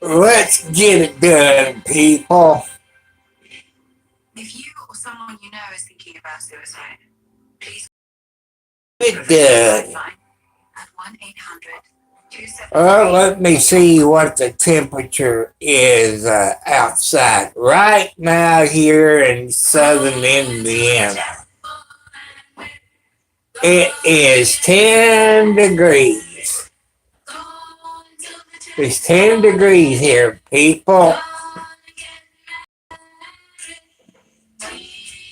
Let's get it done, people. If you or someone you know is thinking about suicide, please Get it done. lifeline at 1-800. Let me see what the temperature is outside right now here in southern Indiana. It is 10 degrees. It's 10 degrees here, people.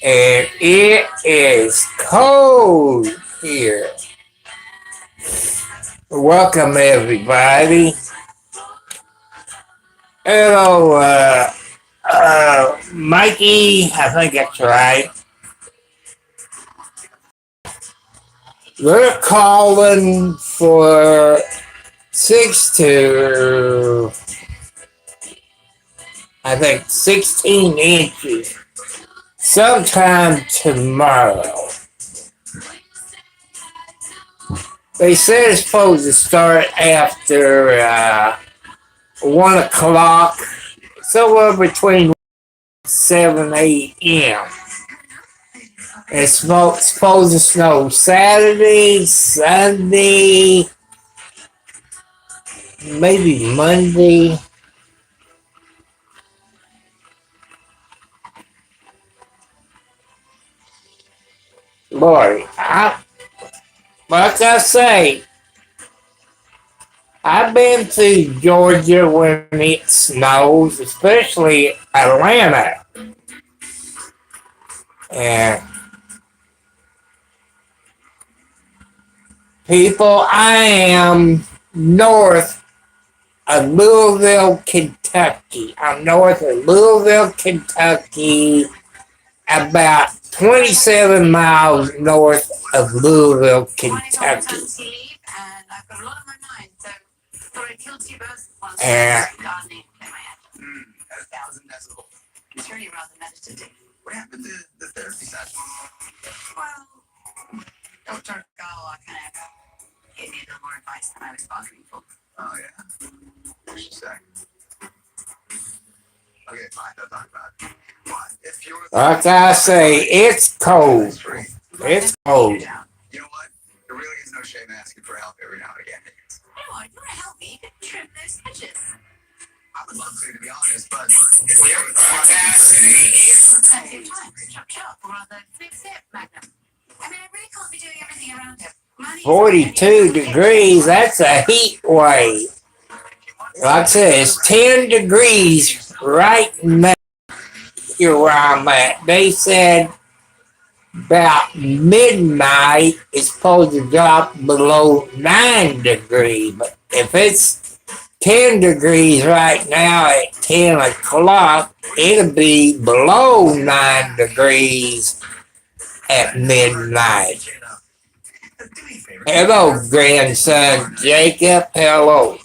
And it is cold here. Welcome, everybody. Hello, Mikey. I think that's right. We're calling for 6 to, I think, 16 inches sometime tomorrow. They said it's supposed to start after 1 o'clock, somewhere between 7 a.m. It's supposed to snow Saturday, Sunday, maybe Monday. Lord, like I say, I've been to Georgia when it snows, especially Atlanta. And people, I am north of Louisville, Kentucky. I'm north of Louisville, Kentucky, about 27 miles north of Louisville, Kentucky. And what happened to the therapy session? Well, Dr. Gala kind of gave me a little more advice than I was bargaining for. Oh, yeah? What'd she say? Okay, fine, don't talk about it. But if you're... like I say, it's cold. It's cold. You know what? There really is no shame asking for help every now and again. Come on, you want to help me? You can trim those edges. I would love to be honest, but if we ever Like I say, plenty of time to chop chop or rather fix it, Magnum. I mean, I really can't be doing everything around him. 42 degrees, that's a heat wave. Like I said, it's 10 degrees right now here where I'm at. They said about midnight it's supposed to drop below 9 degrees. But if it's 10 degrees right now at 10 o'clock, it'll be below 9 degrees at midnight. Hello, grandson Jacob. Hello.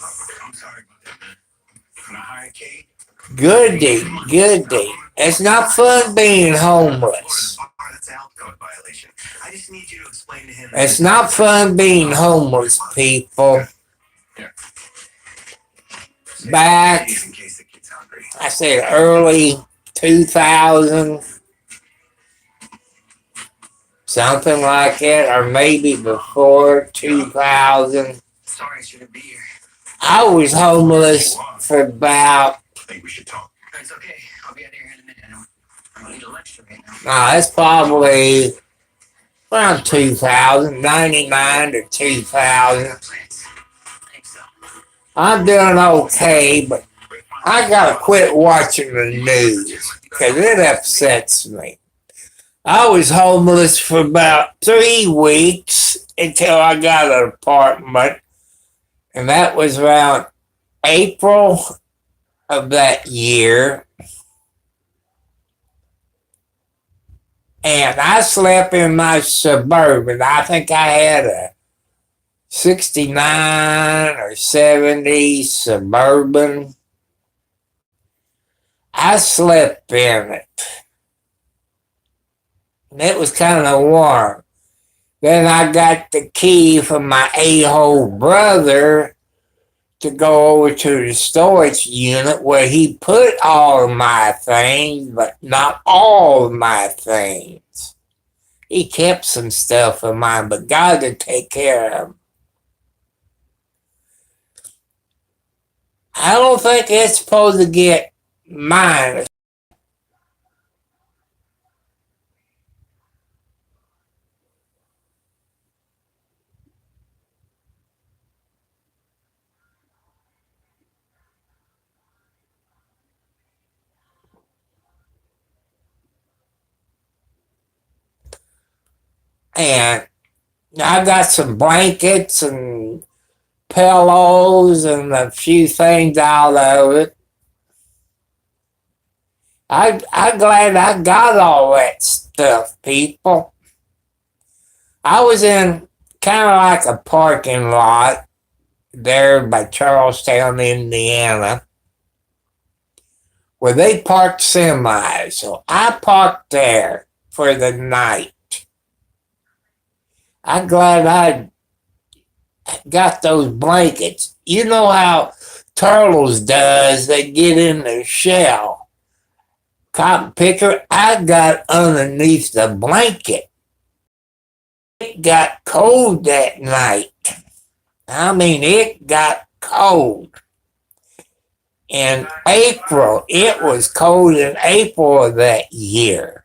Good day, good day. It's not fun being homeless. It's not fun being homeless, people. Back, I said early 2000, something like it, or maybe before 2000. Sorry, I shouldn't be here. I was homeless for about, I think we should talk. It's okay. I'll be out here in a minute. I don't need a lecture right now. that's probably around 2000, 99 to 2000. I'm doing okay, but I gotta quit watching the news because it upsets me. I was homeless for about 3 weeks until I got an apartment, and that was around April of that year. And I slept in my Suburban. I think I had a 69 or 70 Suburban. I slept in it. It was kind of warm. Then I got the key from my a-hole brother to go over to the storage unit where he put all of my things, but not all of my things. He kept some stuff of mine, but God to take care of him. I don't think it's supposed to get mine. And I got some blankets and pillows and a few things out of it. I'm glad I got all that stuff, people. I was in kind of like a parking lot there by Charlestown, Indiana, where they parked semis. So I parked there for the night. I'm glad I got those blankets. You know how turtles does, they get in their shell. Cotton picker, I got underneath the blanket. It got cold that night. I mean, it got cold. In April, it was cold in April of that year.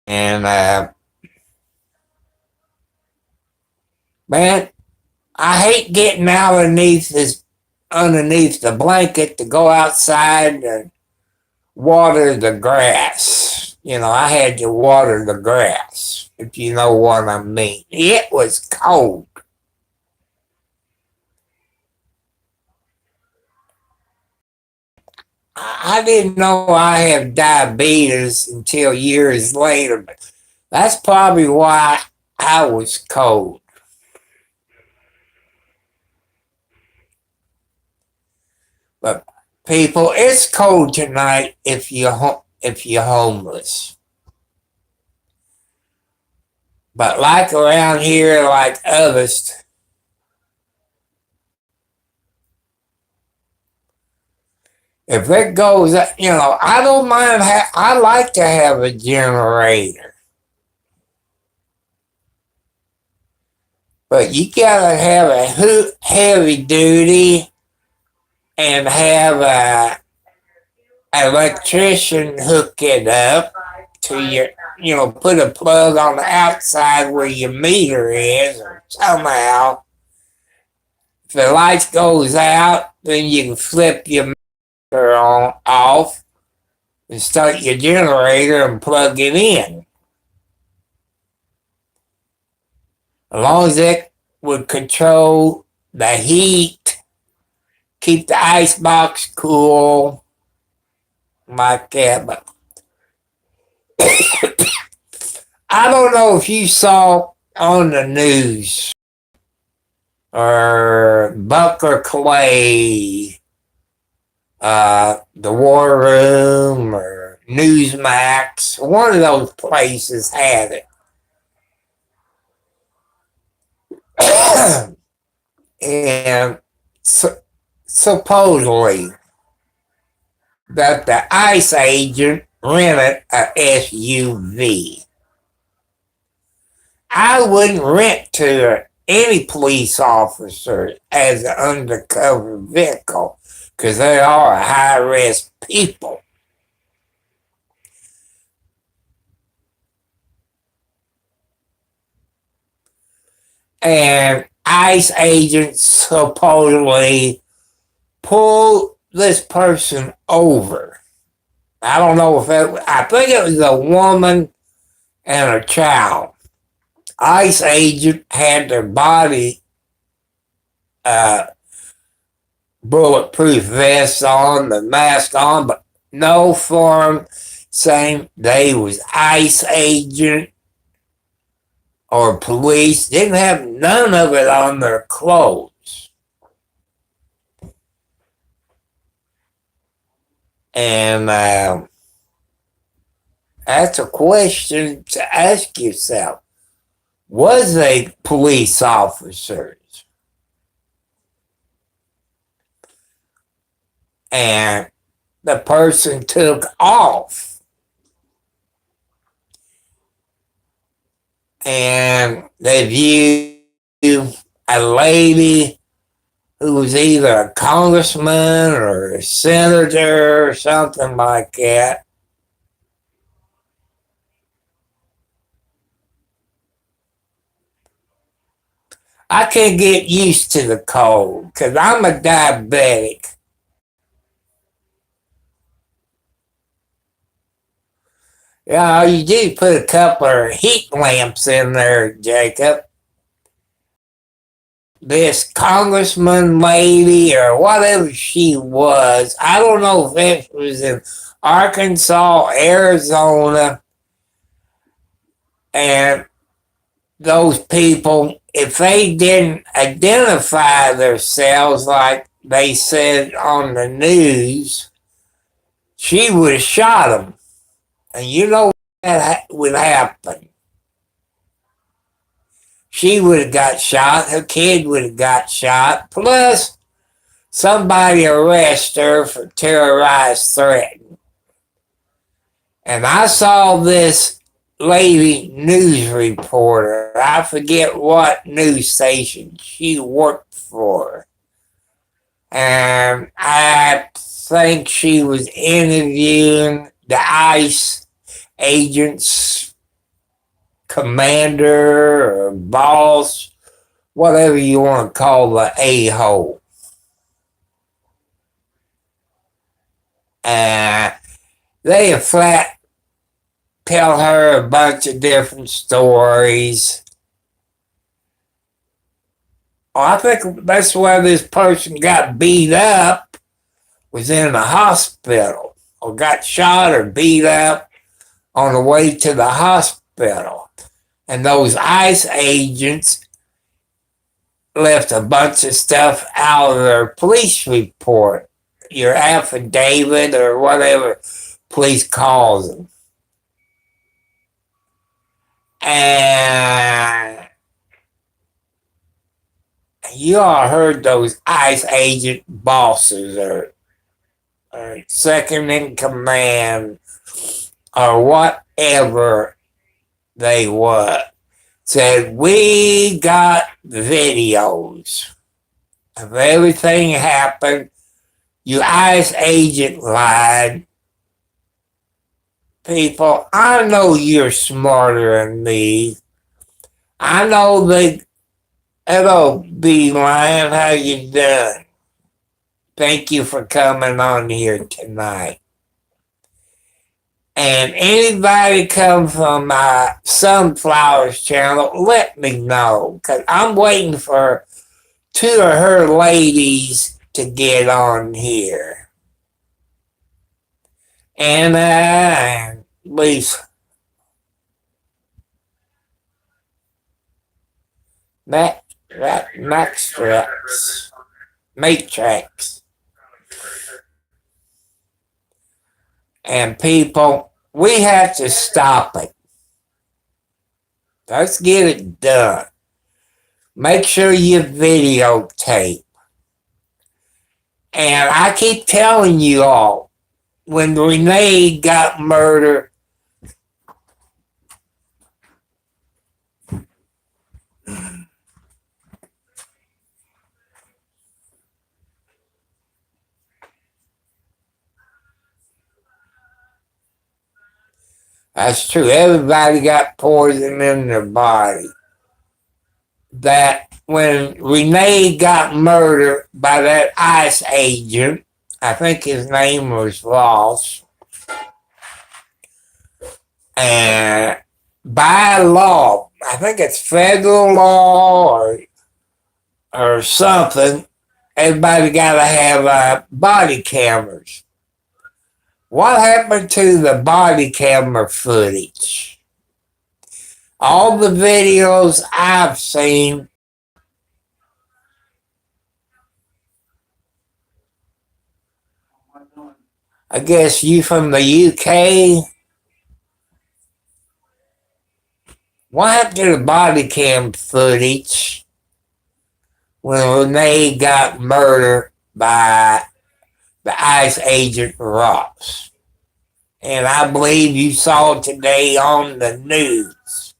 And, man, I hate getting out underneath the blanket to go outside and water the grass. You know, I had to water the grass, if you know what I mean. It was cold. I didn't know I have diabetes until years later, but that's probably why I was cold. But people, it's cold tonight if you're homeless. But like around here, like others, if it goes, I don't mind. I like to have a generator, but you gotta have a heavy duty and have a electrician hook it up to your, put a plug on the outside where your meter is, or somehow. If the light goes out, then you can flip your meter off and start your generator and plug it in. As long as it would control the heat, keep the ice box cool, like that. But I don't know if you saw on the news or Buck or Clay, the War Room or Newsmax, one of those places had it. And supposedly that the ICE agent rented a SUV. I wouldn't rent to any police officer as an undercover vehicle because they are high risk people. And ICE agents supposedly pulled this person over. I don't know I think it was a woman and a child. ICE agent had their body bulletproof vests on, the mask on, but no form saying they was ICE agent or police. Didn't have none of it on their clothes. And that's a question to ask yourself. Was they police officers? And the person took off. And they viewed a lady who was either a congressman or a senator or something like that. I can't get used to the cold because I'm a diabetic. Yeah, you do put a couple of heat lamps in there, Jacob. This congressman lady or whatever she was, I don't know if it was in Arkansas, Arizona, and those people, if they didn't identify themselves like they said on the news, she would have shot them. And you know that would happen. She would have got shot, her kid would have got shot, plus somebody arrest her for terrorized threat. And I saw this lady news reporter, I forget what news station she worked for. And I think she was interviewing the ICE agents, commander or boss, whatever you want to call the a-hole. And they flat tell her a bunch of different stories. I think that's why this person got beat up, was in the hospital, or got shot or beat up on the way to the hospital. And those ICE agents left a bunch of stuff out of their police report, your affidavit or whatever police calls them. And you all heard those ICE agent bosses or second in command or whatever they were said, we got videos of everything happened. You ICE agent lied. People, I know you're smarter than me. I know they hello, be lying. How you doing? Thank you for coming on here tonight. And anybody come from my Sunflowers channel, let me know. Because I'm waiting for two of her ladies to get on here. Anna and Lisa. Matrix. And people, we have to stop it. Let's get it done. Make sure you videotape. And I keep telling you all, when Renee got murdered, that's true. Everybody got poison in their body. That when Renee got murdered by that ICE agent, I think his name was Ross, and by law, I think it's federal law or something, everybody got to have body cameras. What happened to the body camera footage? All the videos I've seen, I guess you from the UK. What happened to the body cam footage when Renee got murdered by the ICE agent Ross? And I believe you saw today on the news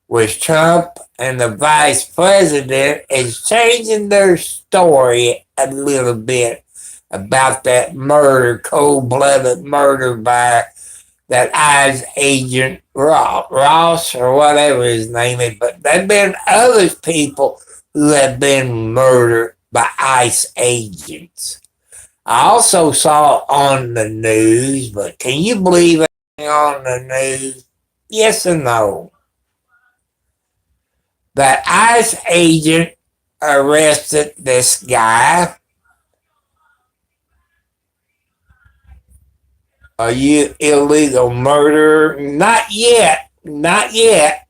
was Trump and the vice president is changing their story a little bit about that murder, cold-blooded murder by that ICE agent Ross or whatever his name is. But there have been other people who have been murdered by ICE agents. I also saw it on the news, but can you believe it on the news? Yes or no? That ICE agent arrested this guy. Are you illegal murderer? Not yet. Not yet.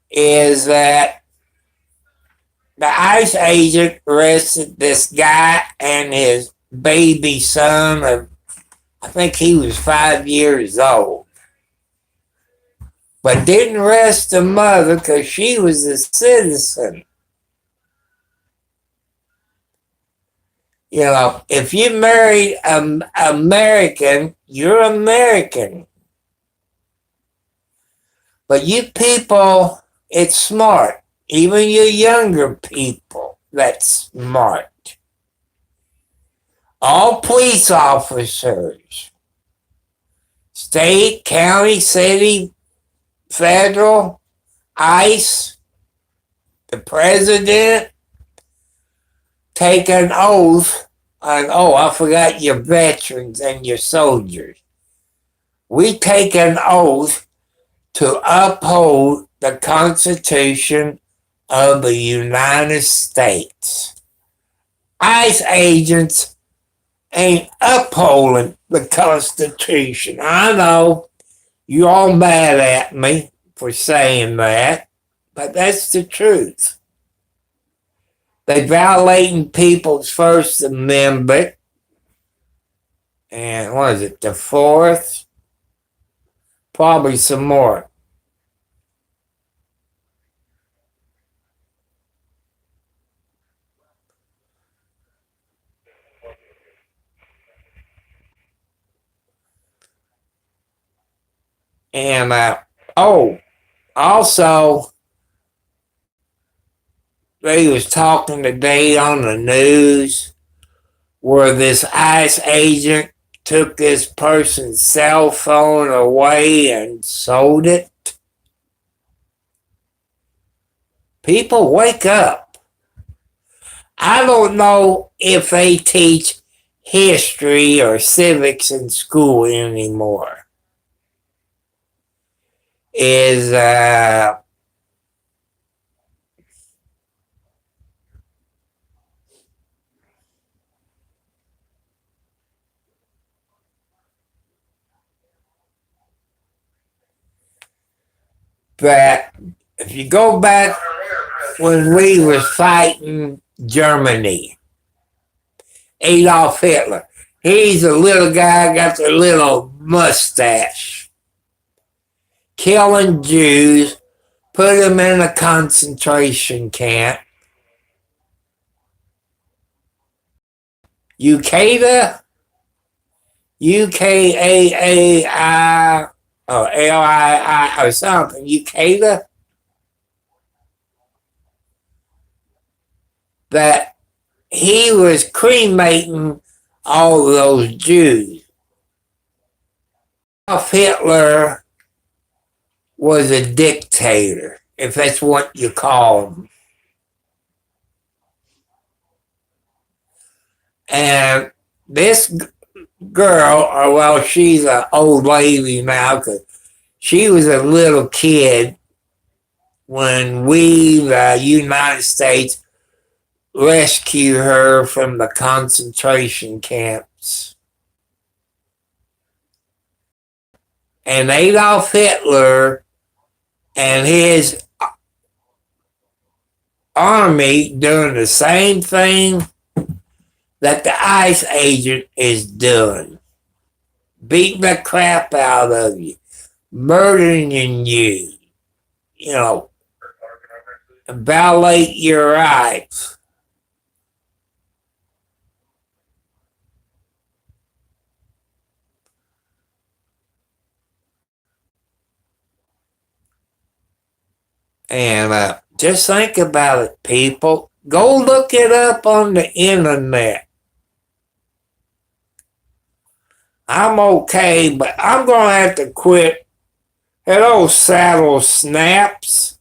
Is that the ICE agent arrested this guy and his baby son of, I think he was 5 years old. But didn't arrest the mother because she was a citizen. You know, if you married an American, you're American. But you people, it's smart. Even you younger people, that's smart. All police officers, state, county, city, federal, ICE, the president, take an oath on, oh, I forgot your veterans and your soldiers. We take an oath to uphold the Constitution of the United States. ICE agents ain't upholding the Constitution. I know you all mad at me for saying that, but that's the truth. They violating people's First Amendment, and what is it, the Fourth? Probably some more. And also, they was talking today on the news where this ICE agent took this person's cell phone away and sold it. People, wake up. I don't know if they teach history or civics in school anymore. Is that if you go back when we was fighting Germany, Adolf Hitler, he's a little guy, got the little mustache, killing Jews, put them in a concentration camp. Ukaida, UKAAI, or LII or something, Ukaida, that he was cremating all those Jews. Adolf Hitler was a dictator, if that's what you call him. And this girl, or well, she's an old lady now, because she was a little kid when we, the United States, rescued her from the concentration camps. And Adolf Hitler and his army doing the same thing that the ICE agent is doing. Beating the crap out of you, murdering you, you know, violate your rights. And just think about it, people. Go look it up on the internet. I'm okay, but I'm going to have to quit. Hello, Saddle Snaps.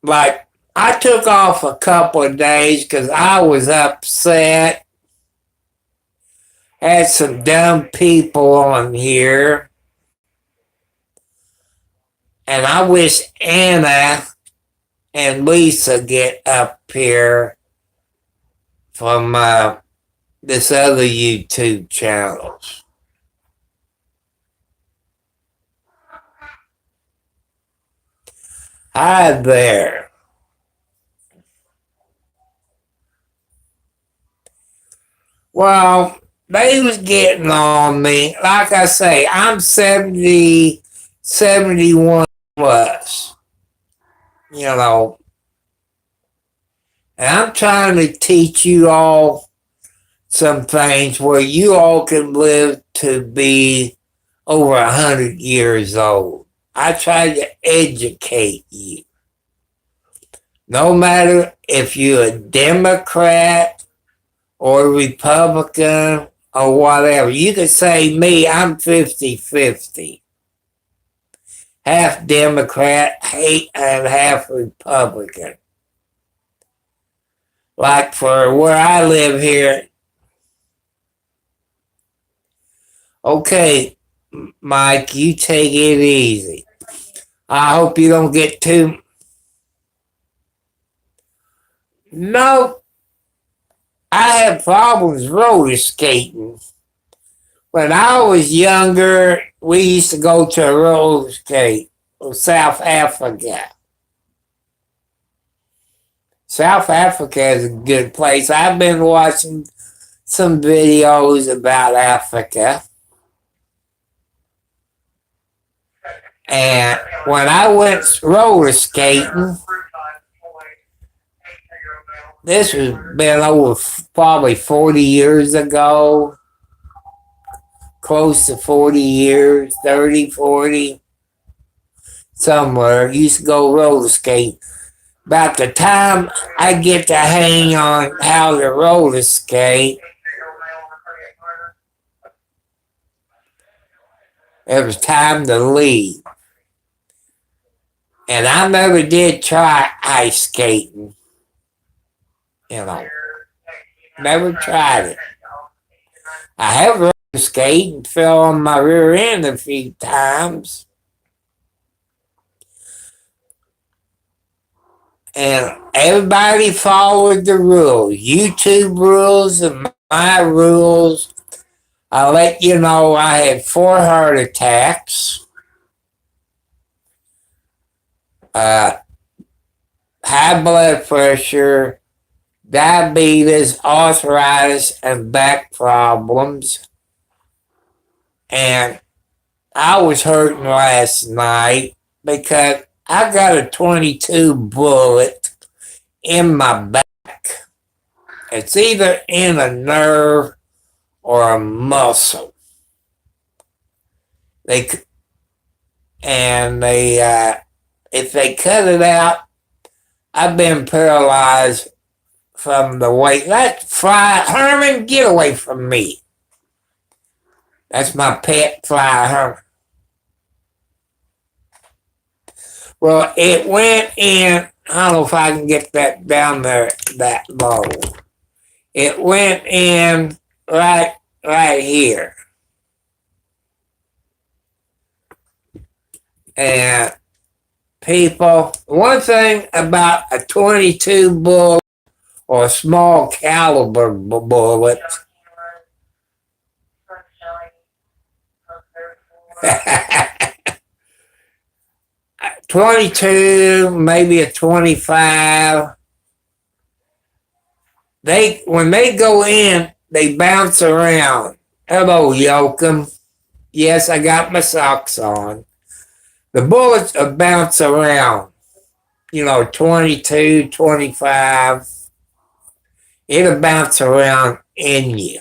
Like, I took off a couple of days because I was upset. Had some dumb people on here. And I wish Anna and Lisa get up here from this other YouTube channels. Hi there. Well, they was getting on me. Like I say, I'm 70, 71 plus. You know. And I'm trying to teach you all some things where you all can live to be over 100 years old. I try to educate you. No matter if you're a Democrat or a Republican or whatever. You could say me, I'm 50-50. Half Democrat, and half Republican. Like for where I live here. Okay, Mike, you take it easy. I hope you don't get too. No, I have problems roller skating. When I was younger, we used to go to a roller skate in South Africa. South Africa is a good place. I've been watching some videos about Africa. And when I went roller skating, this has been over probably 40 years ago. Close to 40 years, 30, 40. Somewhere. Used to go roller skate. About the time I get to hang on how to roller skate, it was time to leave. And I never did try ice skating. You know, never tried it. I have roller skated and fell on my rear end a few times. And everybody followed the rules. YouTube rules and my rules. I'll let you know I had 4 heart attacks. High blood pressure, diabetes, arthritis, and back problems. And I was hurting last night because I got a 22 bullet in my back. It's either in a nerve or a muscle. If they cut it out, I've been paralyzed from the weight. That's Fly Herman, get away from me. That's my pet, Fly Herman. Well, it went in, I don't know if I can get that down there that low. It went in right here. And people, one thing about a 22 bullet or a small caliber bullet, 22, maybe a 25, when they go in, they bounce around. Hello, Yoakum. Yes, I got my socks on. The bullets will bounce around. 22, 25. It'll bounce around in you.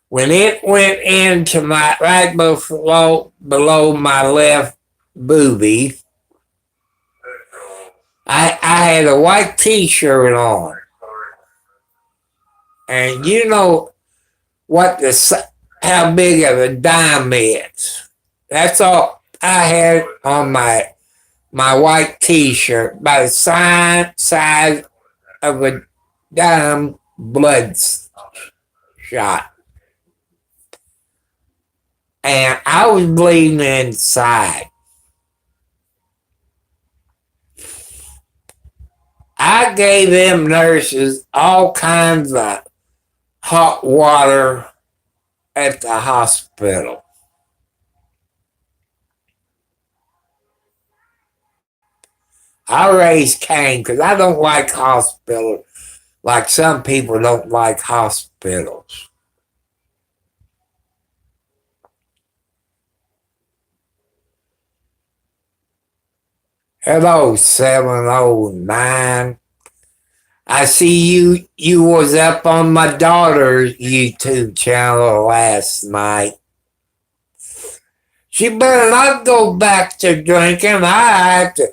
When it went into my right below my left boobie, I had a white T-shirt on, and you know what how big of a dime is. That's all I had on my white T-shirt, by the size of a dime blood shot. And I was bleeding inside. I gave them nurses all kinds of hot water at the hospital. I raised Cain because I don't like hospitals like some people don't like hospitals. Hello, 709. I see you was up on my daughter's YouTube channel last night. She better not go back to drinking. I have to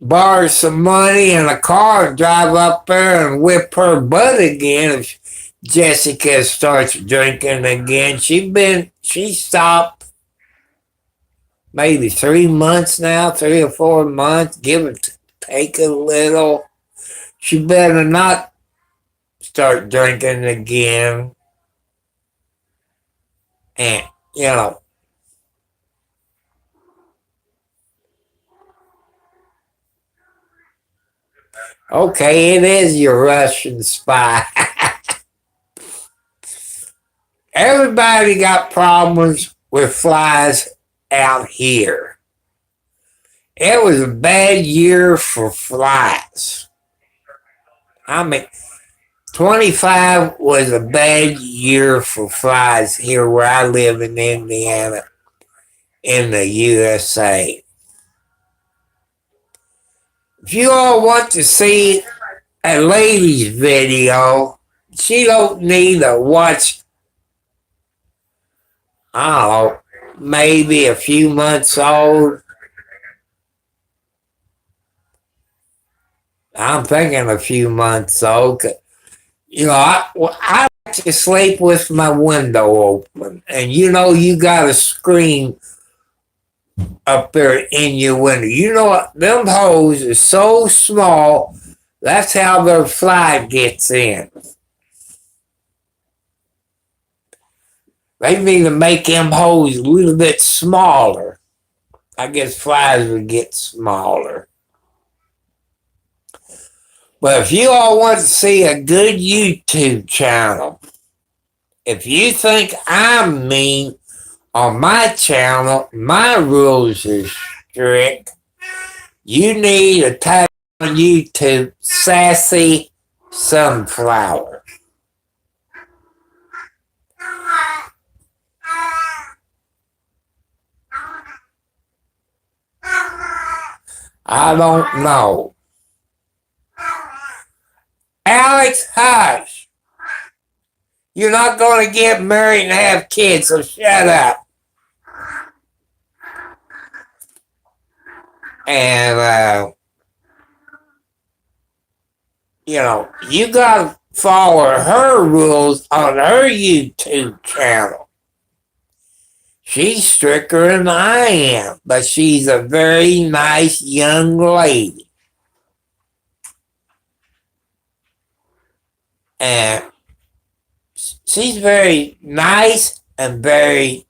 borrow some money in a car and drive up there and whip her butt again if Jessica starts drinking again. She stopped maybe 3 months now, 3 or 4 months, give it, take a little. She better not start drinking again. And, okay, it is your Russian spy. Everybody got problems with flies out here. It was a bad year for flies. 25 was a bad year for flies here where I live in Indiana, in the USA. If you all want to see a lady's video, she don't need to watch, I don't know, maybe a few months old. I'm thinking a few months old. I like to sleep with my window open. And you got a screen up there in your window. You know what? Them holes are so small, that's how their fly gets in. They need to make them holes a little bit smaller. I guess flies would get smaller. But if you all want to see a good YouTube channel, if you think I'm mean on my channel, my rules are strict, you need to type on YouTube Sassy Sunflower. I don't know. Alex, hush. You're not going to get married and have kids, so shut up. And, you got to follow her rules on her YouTube channel. She's stricter than I am, but she's a very nice young lady. And she's very nice and very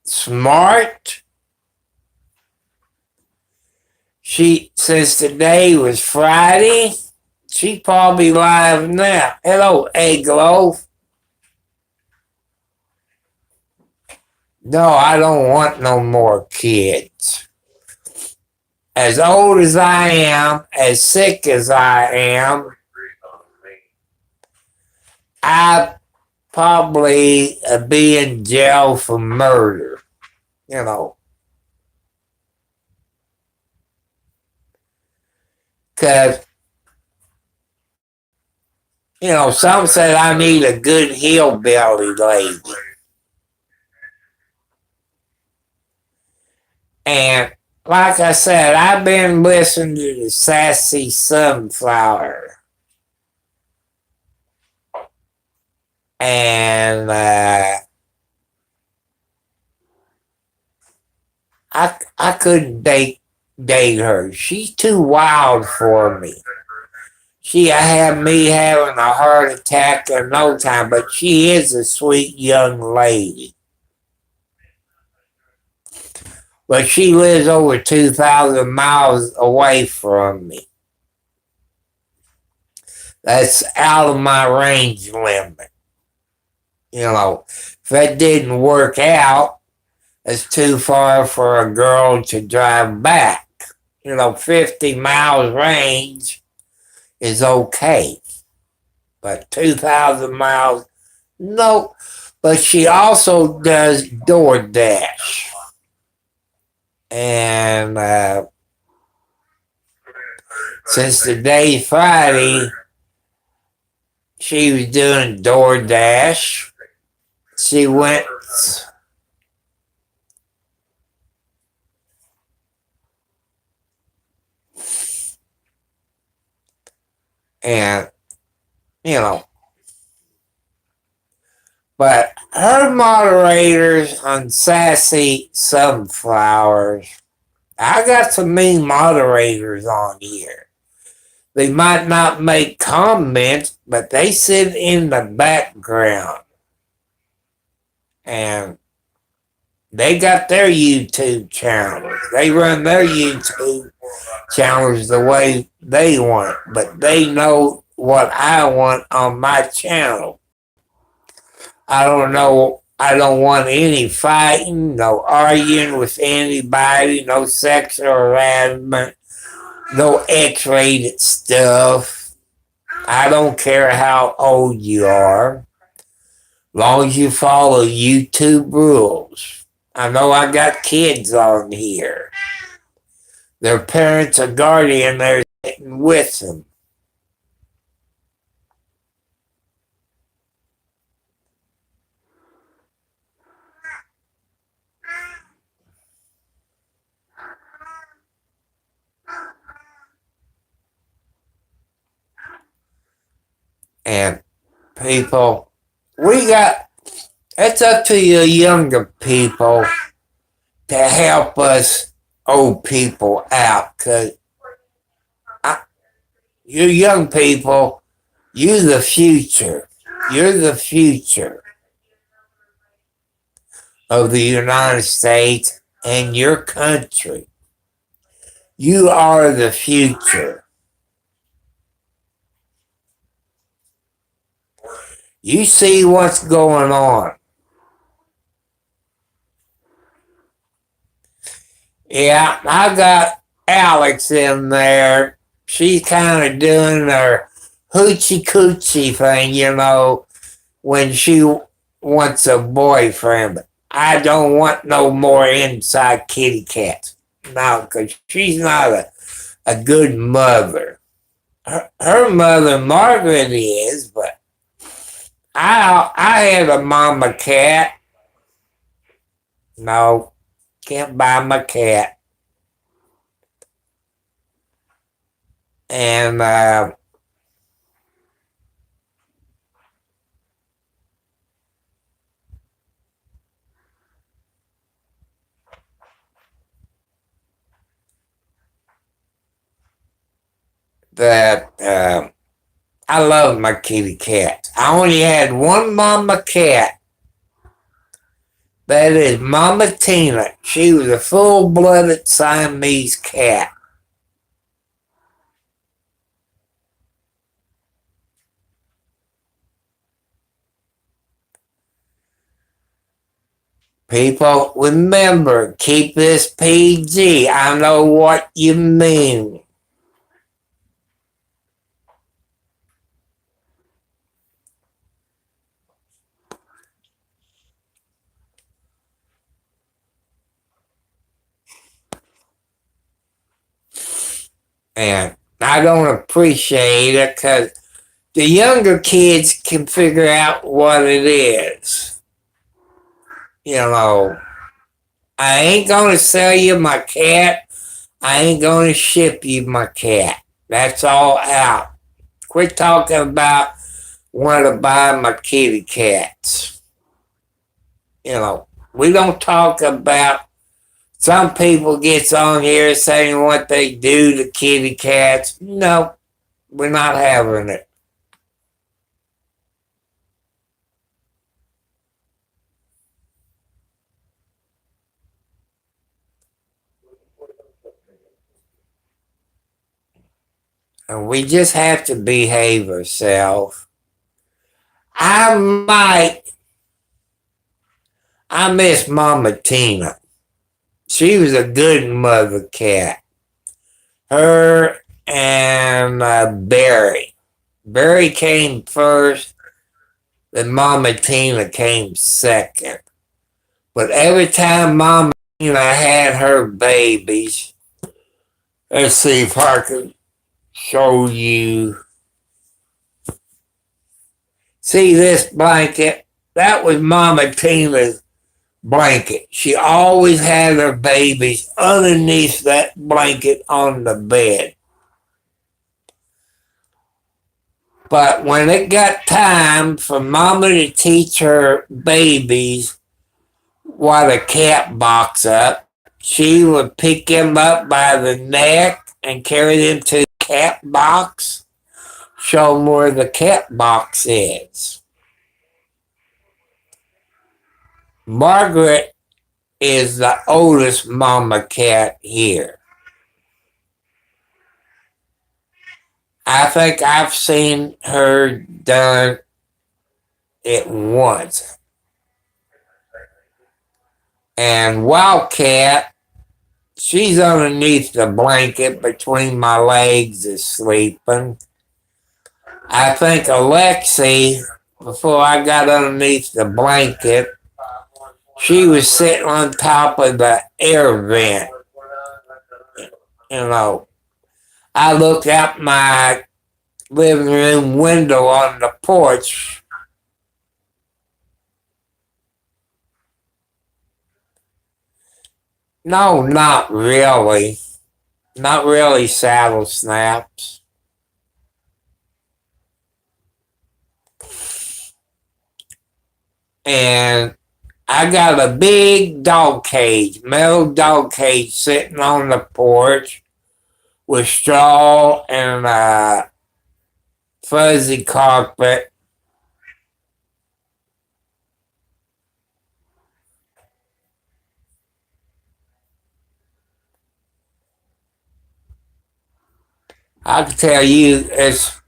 smart. Since today was Friday, she's probably live now. Hello, Egg Loaf. No, I don't want no more kids. as old as I am, as sick as I am, I probably be in jail for murder, you know. Because, some said I need a good hillbilly lady. And like I said, I've been listening to the Sassy Sunflower. And I couldn't date her. She's too wild for me. She had me having a heart attack in no time, but she is a sweet young lady. But she lives over 2,000 miles away from me. That's out of my range limit. If that didn't work out, it's too far for a girl to drive back. 50 miles range is okay. But 2,000 miles, no. But she also does DoorDash. And since today's Friday, she was doing DoorDash. She went and, but her moderators on Sassy Sunflowers, I got some mean moderators on here. They might not make comments, but they sit in the background. And they got their YouTube channels. They run their YouTube channels the way they want, but they know what I want on my channel. I don't know. I don't want any fighting, no arguing with anybody, no sexual harassment, no X-rated stuff. I don't care how old you are, long as you follow YouTube rules. I know I got kids on here. Their parents or guardian, they're sitting with them. And people, it's up to you younger people to help us old people out. Because you young people, you're the future. You're the future of the United States and your country. You are the future. You see what's going on. Yeah, I got Alex in there. She's kind of doing her hoochie coochie thing, when she wants a boyfriend. But I don't want no more inside kitty cats. No, because she's not a good mother. Her mother, Margaret, is, but I had a mama cat. No, can't buy my cat. And that I love my kitty cat. I only had one mama cat. That is Mama Tina. She was a full-blooded Siamese cat. People, remember, keep this PG. I know what you mean. And I don't appreciate it because the younger kids can figure out what it is. You know, I ain't going to sell you my cat. I ain't going to ship you my cat. That's all out. Quit talking about want to buy my kitty cats. You know, we don't talk about. Some people gets on here saying what they do to kitty cats. No, we're not having it. And we just have to behave ourselves. I miss Mama Tina. She was a good mother cat. Her and Barry. Barry came first, then Mama Tina came second. But every time Mama Tina had her babies, let's see if I can show you. See this blanket? That was Mama Tina's blanket. She always had her babies underneath that blanket on the bed. But when it got time for Mama to teach her babies what a cat box up, she would pick him up by the neck and carry them to the cat box, show them where the cat box is. Margaret is the oldest mama cat here. I think I've seen her done it once. And Wildcat, she's underneath the blanket between my legs is sleeping. I think Alexi, before I got underneath the blanket, she was sitting on top of the air vent. You know, I look out my living room window on the porch. No, not really. Not really saddle snaps. And I got a big dog cage, metal dog cage sitting on the porch with straw and a fuzzy carpet. I can tell you it's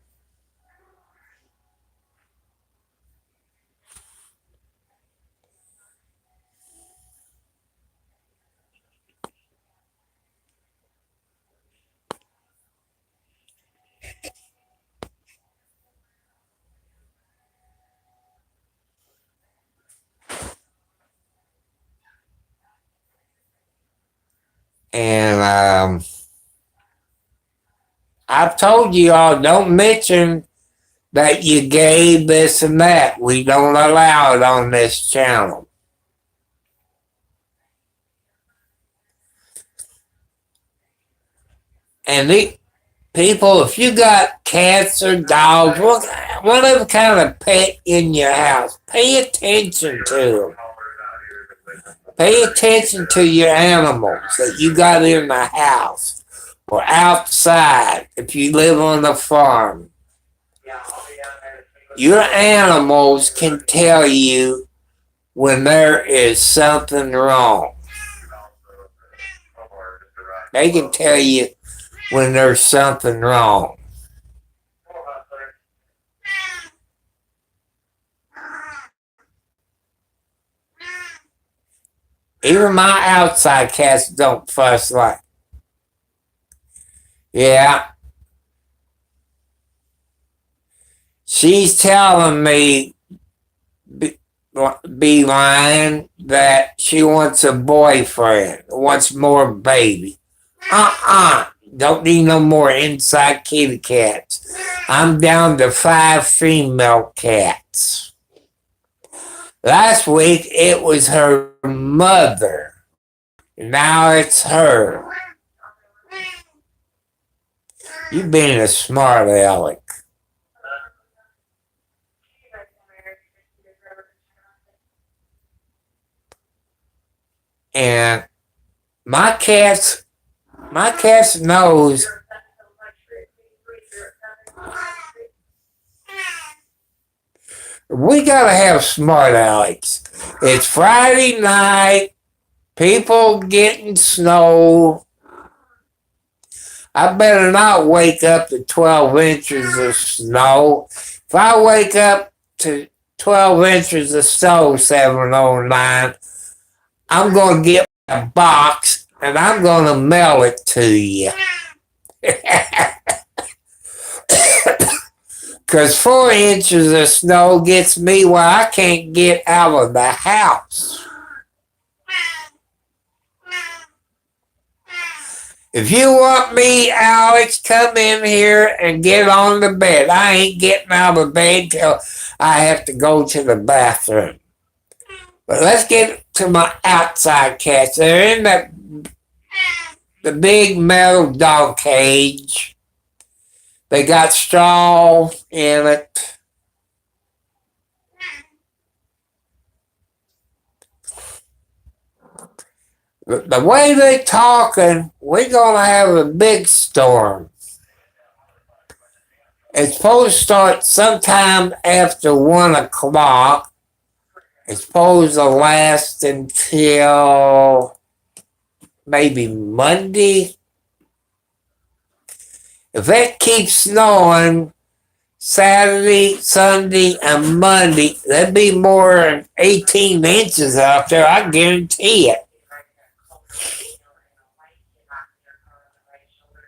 and I've told you all don't mention that you gave this and that. We don't allow it on this channel. And the people, if you got cats or dogs, whatever kind of pet in your house, pay attention to them. Pay attention to your animals that you got in the house or outside if you live on the farm. Your animals can tell you when there is something wrong. They can tell you when there's something wrong. Even my outside cats don't fuss like. Yeah, she's telling me be lying that she wants a boyfriend, wants more baby. Don't need no more inside kitty cats. I'm down to 5 female cats. Last week it was her mother. Now it's her. You being a smart aleck. And my cats knows we gotta have smart alecks. It's Friday night, people getting snow. I better not wake up to 12 inches of snow. If I wake up to 12 inches of snow, 709, I'm going to get a box and I'm going to mail it to you. Because 4 inches of snow gets me where I can't get out of the house. If you want me, Alex, come in here and get on the bed. I ain't getting out of bed till I have to go to the bathroom. But let's get to my outside cats. They're in the big metal dog cage. They got straw in it. The way they're talking, we're going to have a big storm. It's supposed to start sometime after 1 o'clock. It's supposed to last until maybe Monday. If it keeps snowing Saturday, Sunday, and Monday, there'll be more than 18 inches out there, I guarantee it.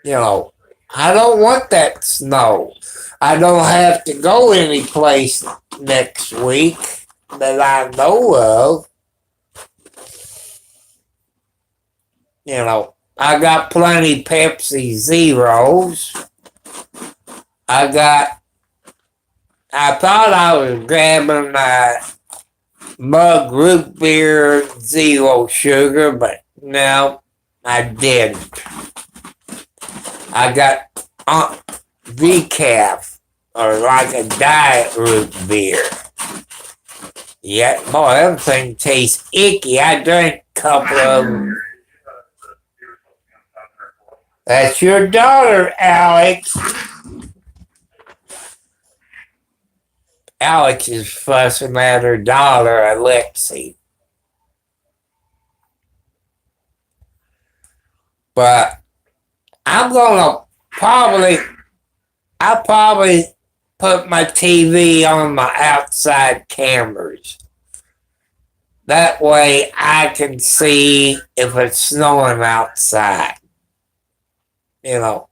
You know, I don't want that snow. I don't have to go any place next week that I know of. You know, I got plenty Pepsi Zeros. I thought I was grabbing mug root beer zero sugar, but no, I didn't. I got decaf or like a diet root beer. Yeah, boy, everything tastes icky. I drank a couple of them. That's your daughter, Alex. Alex is fussing at her daughter, Alexi. But I'm gonna I'll probably put my TV on my outside cameras. That way I can see if it's snowing outside. You know,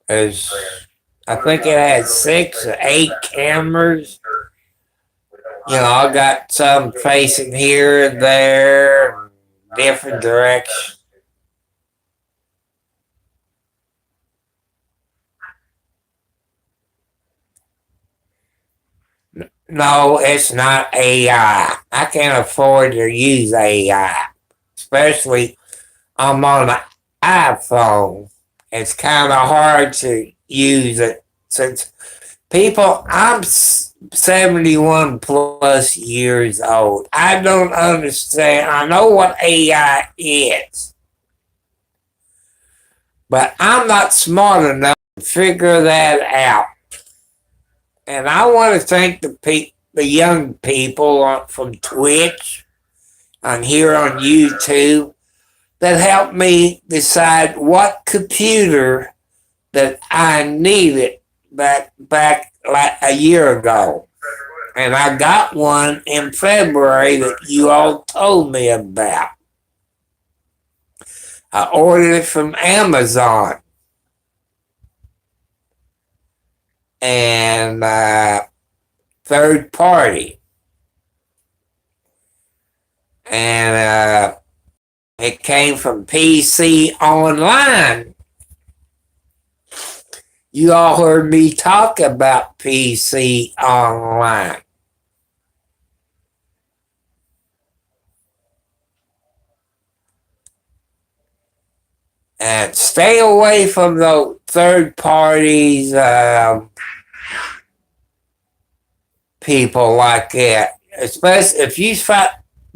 there's, I think it has 6 or 8 cameras. You know, I got some facing here and there, different directions. No, it's not AI. I can't afford to use AI, especially I'm on an iPhone. It's kind of hard to use it since people, I'm 71 plus years old. I don't understand. I know what AI is, but I'm not smart enough to figure that out. And I want to thank the young people from Twitch and here on YouTube that helped me decide what computer that I needed back like a year ago. And I got one in February that you all told me about. I ordered it from Amazon. And third party. And it came from PC Online. You all heard me talk about PC Online. And stay away from those third parties, people like that. Especially if you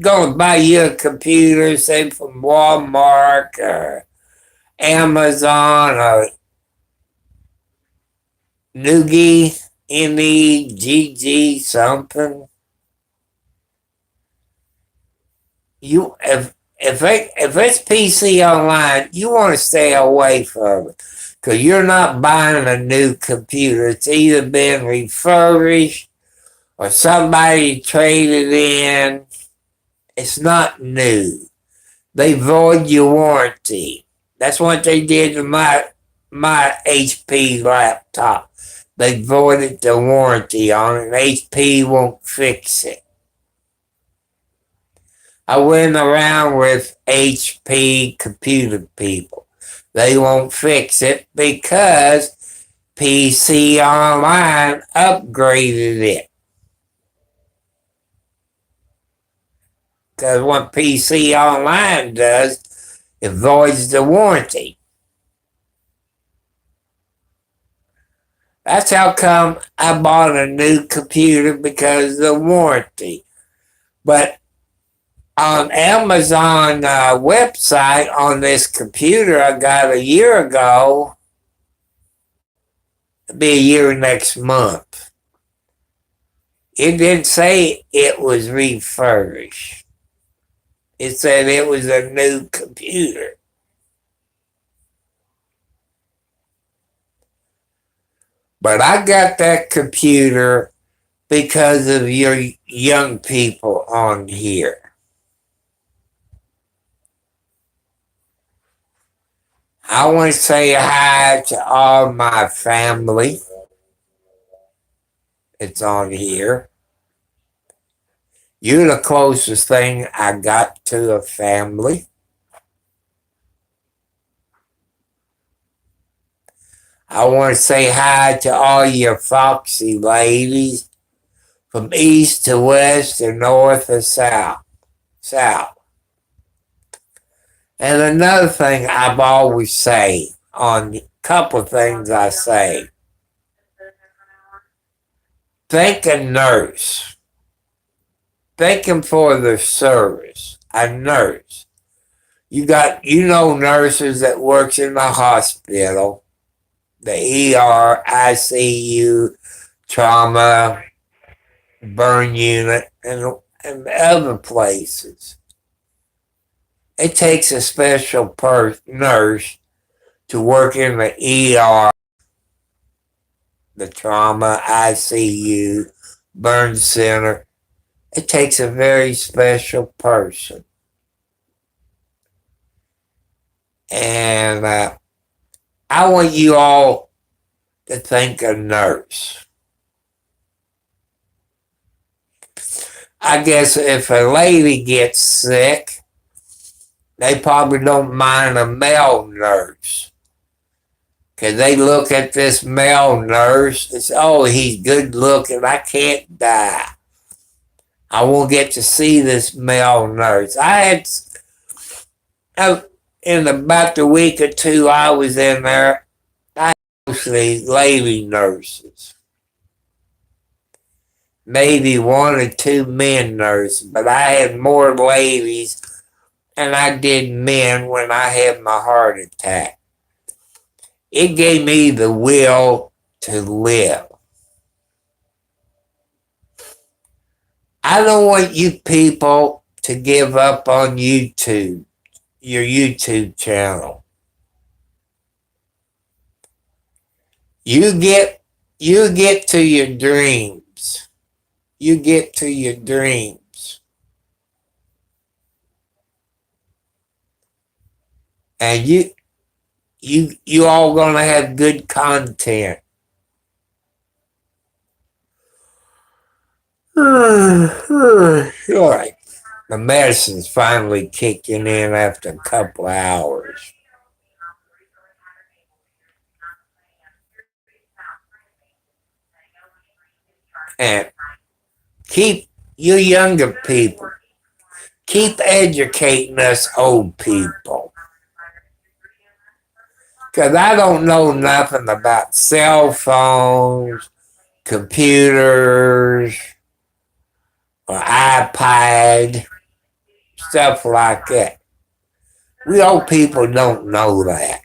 going to buy you a computer, say from Walmart or Amazon or Noogie, NEGG something. If it's PC Online, you want to stay away from it because you're not buying a new computer. It's either been refurbished or somebody traded in. It's not new. They void your warranty. That's what they did to my HP laptop. They voided the warranty on it, and HP won't fix it. I went around with HP computer people. They won't fix it because PC Online upgraded it. Because what PC Online does, it voids the warranty. That's how come I bought a new computer, because of the warranty. But on Amazon website on this computer I got a year ago, it'll be a year next month. It didn't say it was refurbished. It said it was a new computer. But I got that computer because of your young people on here. I want to say hi to all my family. It's on here. You're the closest thing I got to a family. I want to say hi to all your foxy ladies from east to west to north to south. And another thing I've always say on a couple of things I say, thank a nurse. Thank them for their service. A nurse. You know nurses that works in the hospital, the ER, ICU, trauma, burn unit, and other places. It takes a special nurse to work in the ER, the trauma, ICU, burn center. It takes a very special person. And I want you all to thank a nurse. I guess if a lady gets sick, they probably don't mind a male nurse. Because they look at this male nurse and say, oh, he's good looking, I can't die. I won't get to see this male nurse. In about the week or two I was in there, I had mostly lady nurses. Maybe one or two men nurses, but I had more ladies than I did men when I had my heart attack. It gave me the will to live. I don't want you people to give up on YouTube, your YouTube channel. You get to your dreams. You get to your dreams. And you all gonna have good content. Right. The medicine's finally kicking in after a couple hours. And keep you younger people, keep educating us old people. Because I don't know nothing about cell phones, computers, or iPad, stuff like that. We old people don't know that.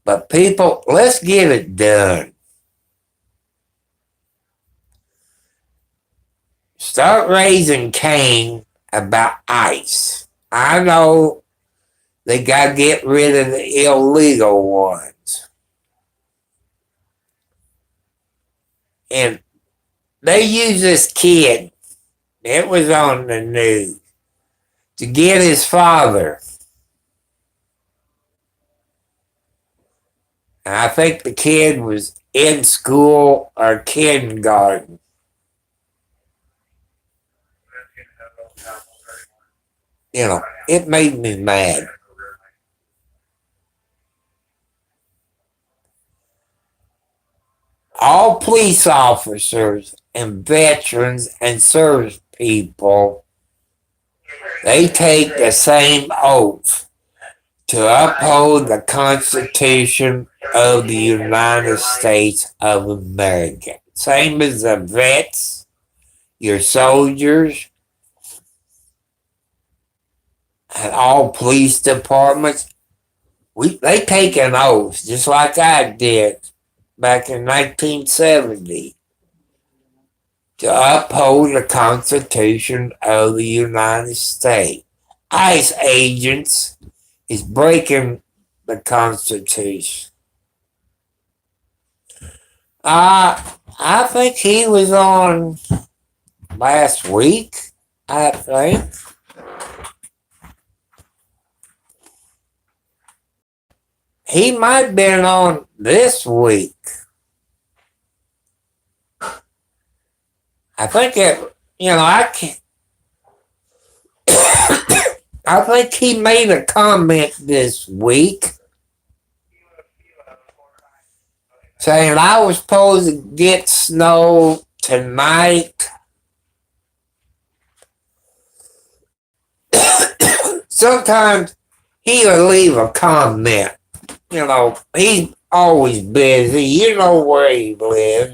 But people, let's get it done. Start raising Cain about ICE. I know they got to get rid of the illegal ones. And they use this kid, it was on the news, to get his father. And I think the kid was in school or kindergarten. You know, it made me mad. All police officers and veterans and service people, they take the same oath to uphold the Constitution of the United States of America. Same as the vets, your soldiers, and all police departments. They take an oath, just like I did back in 1970, to uphold the Constitution of the United States. ICE agents is breaking the Constitution. I think he was on last week, I think. He might have been on this week. I think I can't. I think he made a comment this week saying I was supposed to get snow tonight. Sometimes he'll leave a comment. He's always busy. You know where he lives.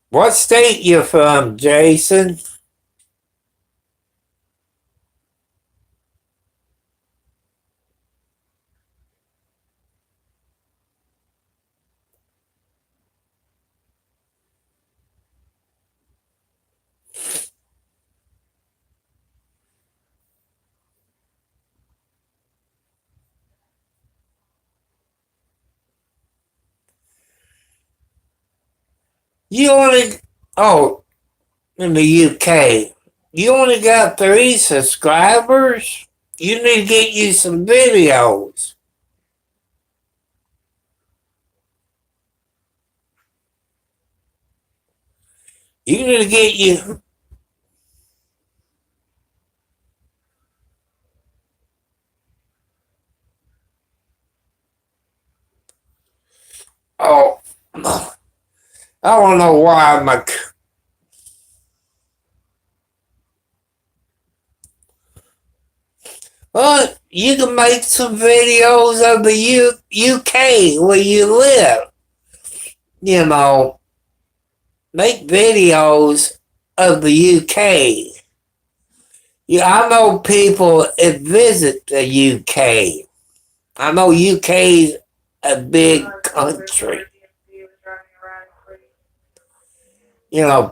What state you from, Jason? You only in the UK. You only got 3 subscribers? You need to get you some videos. You need to get you. Oh, I don't know why my. Well, you can make some videos of the UK where you live. Make videos of the UK. Yeah, I know people that visit the UK. I know UK's a big country.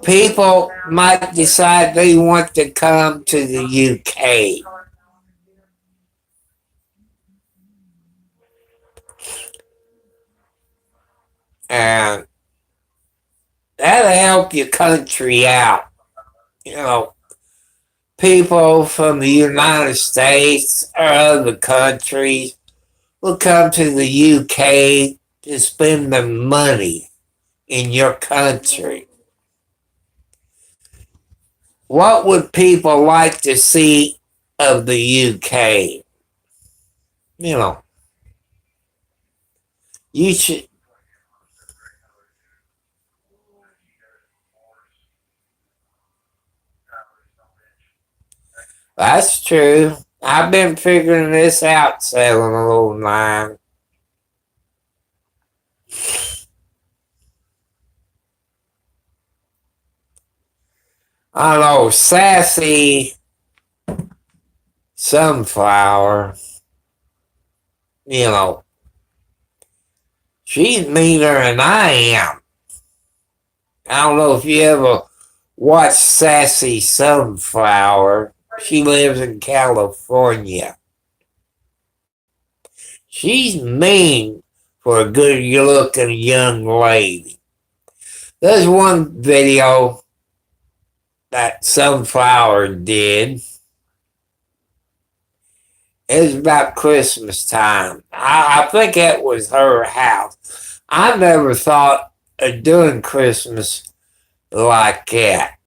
People might decide they want to come to the UK. And that'll help your country out. You know, People from the United States or other countries will come to the UK to spend their money in your country. What would people like to see of the UK? You know, you should. That's true. I've been figuring this out 709. I know, Sassy Sunflower, you know, she's meaner than I am. I don't know if you ever watched Sassy Sunflower. She lives in California. She's mean for a good looking young lady. There's one video that Sunflower did. It was about Christmas time. I think it was her house. I never thought of doing Christmas like that.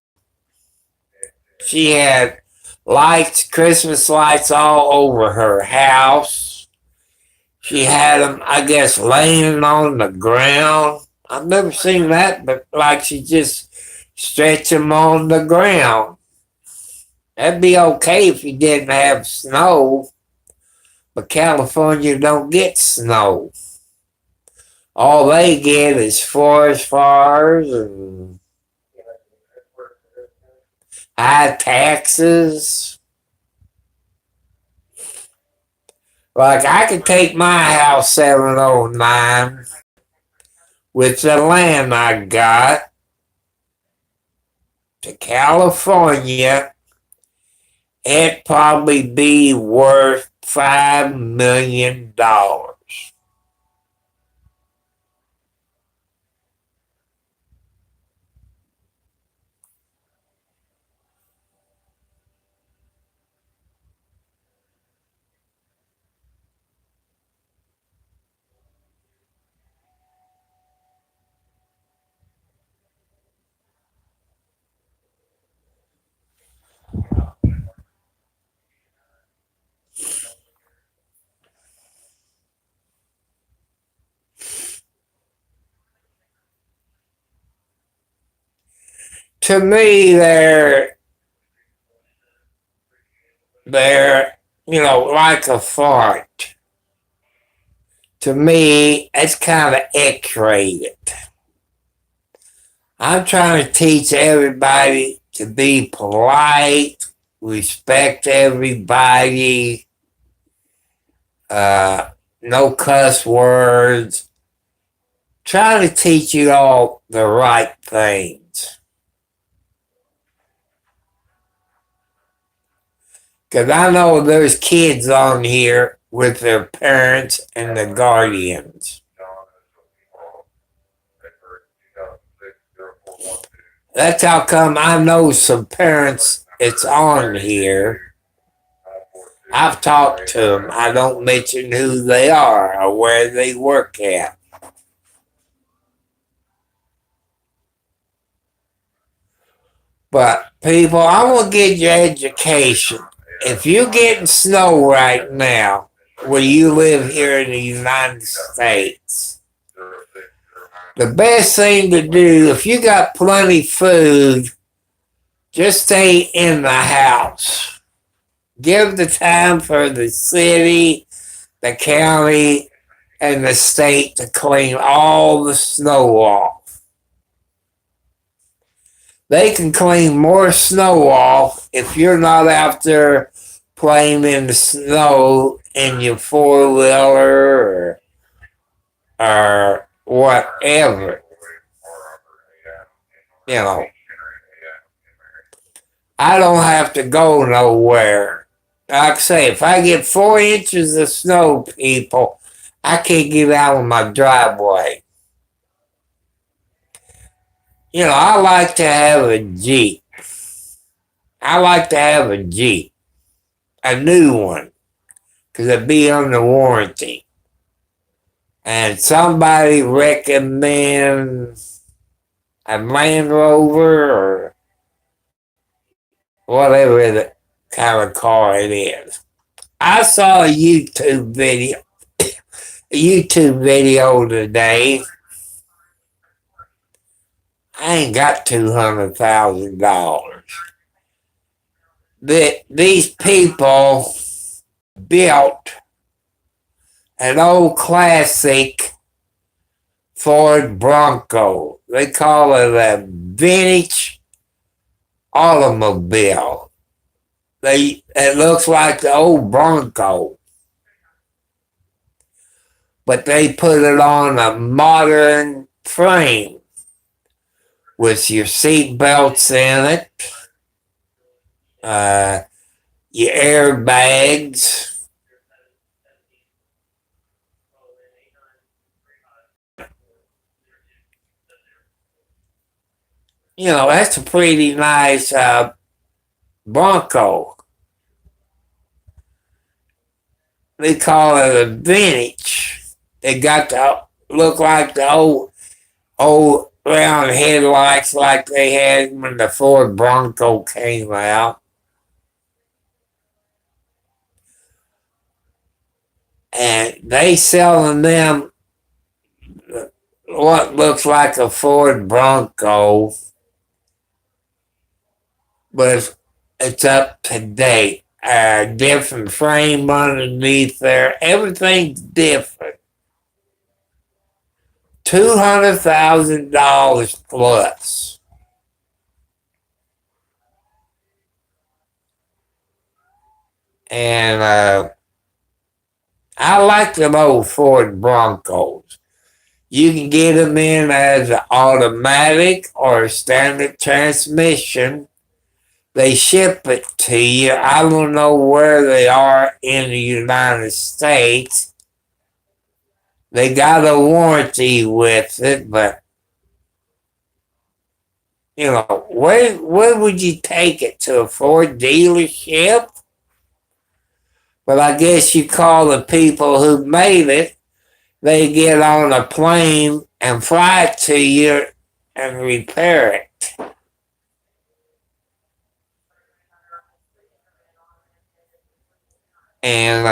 She had lights, Christmas lights all over her house. She had them, I guess, laying on the ground. I've never seen that, but like she just stretch them on the ground. That'd be okay if you didn't have snow, but California don't get snow. All they get is forest fires and high taxes. Like I could take my house 709 with the land I got to California. It'd probably be worth $5 million. To me, they're like a fart. To me, it's kind of X-rated. I'm trying to teach everybody to be polite, respect everybody, no cuss words. Try to teach you all the right things. Because I know there's kids on here with their parents and the guardians. That's how come I know some parents it's on here. I've talked to them. I don't mention who they are or where they work at. But people, I want to get your education. If you're getting snow right now, where you live here in the United States, the best thing to do, if you got plenty food, just stay in the house. Give the time for the city, the county, and the state to clean all the snow off. They can clean more snow off if you're not out there playing in the snow in your four-wheeler or whatever. You know, I don't have to go nowhere. Like I say, if I get 4 inches of snow, people, I can't get out of my driveway. You know, I like to have a Jeep. I like to have a Jeep, a new one, because it'd be under warranty. And somebody recommends a Land Rover or whatever the kind of car it is. I saw a YouTube video today. I ain't got $200,000. But these people built an old classic Ford Bronco. They call it a vintage automobile. It looks like the old Bronco, but they put it on a modern frame with your seat belts in it, your airbags. You know, that's a pretty nice Bronco. They call it a vintage. They got to look like the old round headlights like they had when the Ford Bronco came out. And they selling them what looks like a Ford Bronco, but it's up to date. Different frame underneath there. Everything's different. $200,000 plus. And I like them old Ford Broncos. You can get them in as an automatic or a standard transmission. They ship it to you. I don't know where they are in the United States. They got a warranty with it, but you know, where would you take it to? A Ford dealership? But I guess you call the people who made it. They get on a plane and fly it to you and repair it. And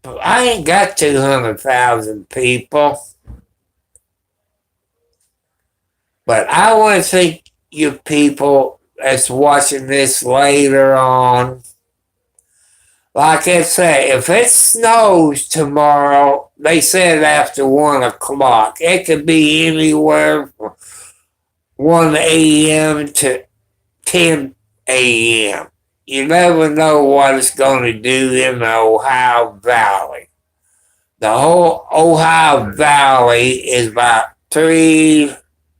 I ain't got 200,000 people, but I want to think you people that's watching this later on. Like I say, if it snows tomorrow, they said after 1 o'clock. It could be anywhere from 1 a.m. to 10 a.m. You never know what it's going to do in the Ohio Valley. The whole Ohio Valley is about three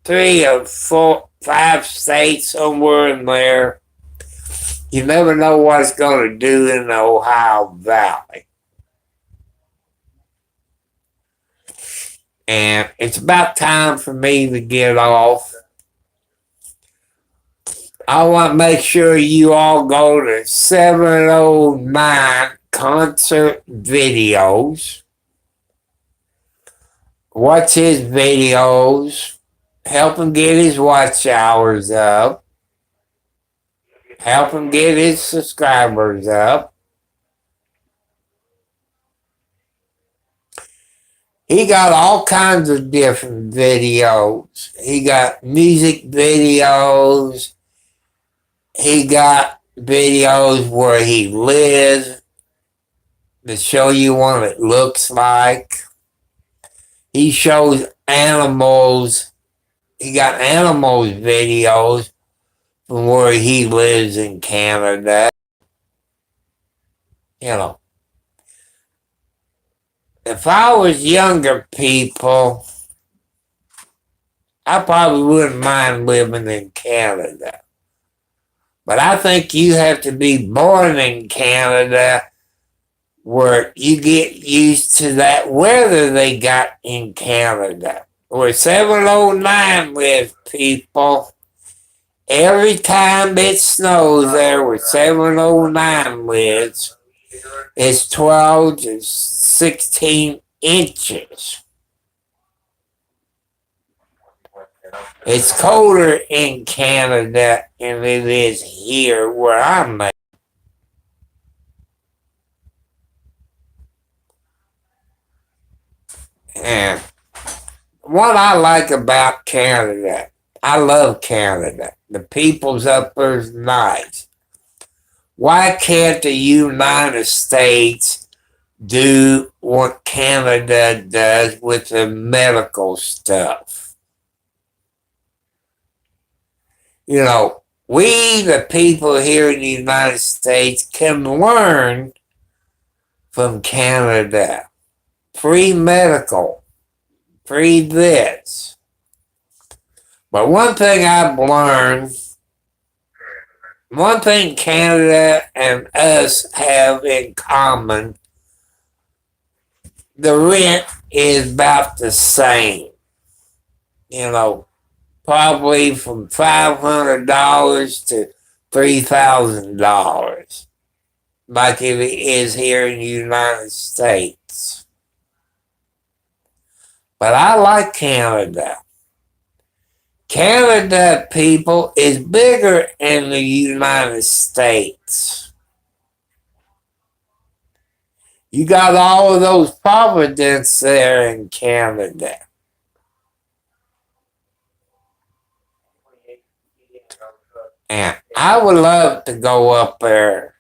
or four, 5 states, somewhere in there. You never know what it's going to do in the Ohio Valley. And it's about time for me to get off. I want to make sure you all go to 709 Concert Videos. Watch his videos. Help him get his watch hours up. Help him get his subscribers up. He got all kinds of different videos. He got music videos. He got videos where he lives to show you what it looks like. He shows animals. He got animals videos from where he lives in Canada. You know, if I was younger people, I probably wouldn't mind living in Canada. But I think you have to be born in Canada where you get used to that weather they got in Canada. Where 709 lives, people. Every time it snows there where 709 lives, it's 12 to 16 inches. It's colder in Canada than it is here where I'm at. And what I like about Canada, I love Canada. The people's up there's nice. Why can't the United States do what Canada does with the medical stuff? You know, we, the people here in the United States, can learn from Canada. Free medical, free this. But one thing I've learned, one thing Canada and us have in common, the rent is about the same. You know, probably from $500 to $3,000, like it is here in the United States. But I like Canada. Canada, people, is bigger than the United States. You got all of those provinces there in Canada. And I would love to go up there.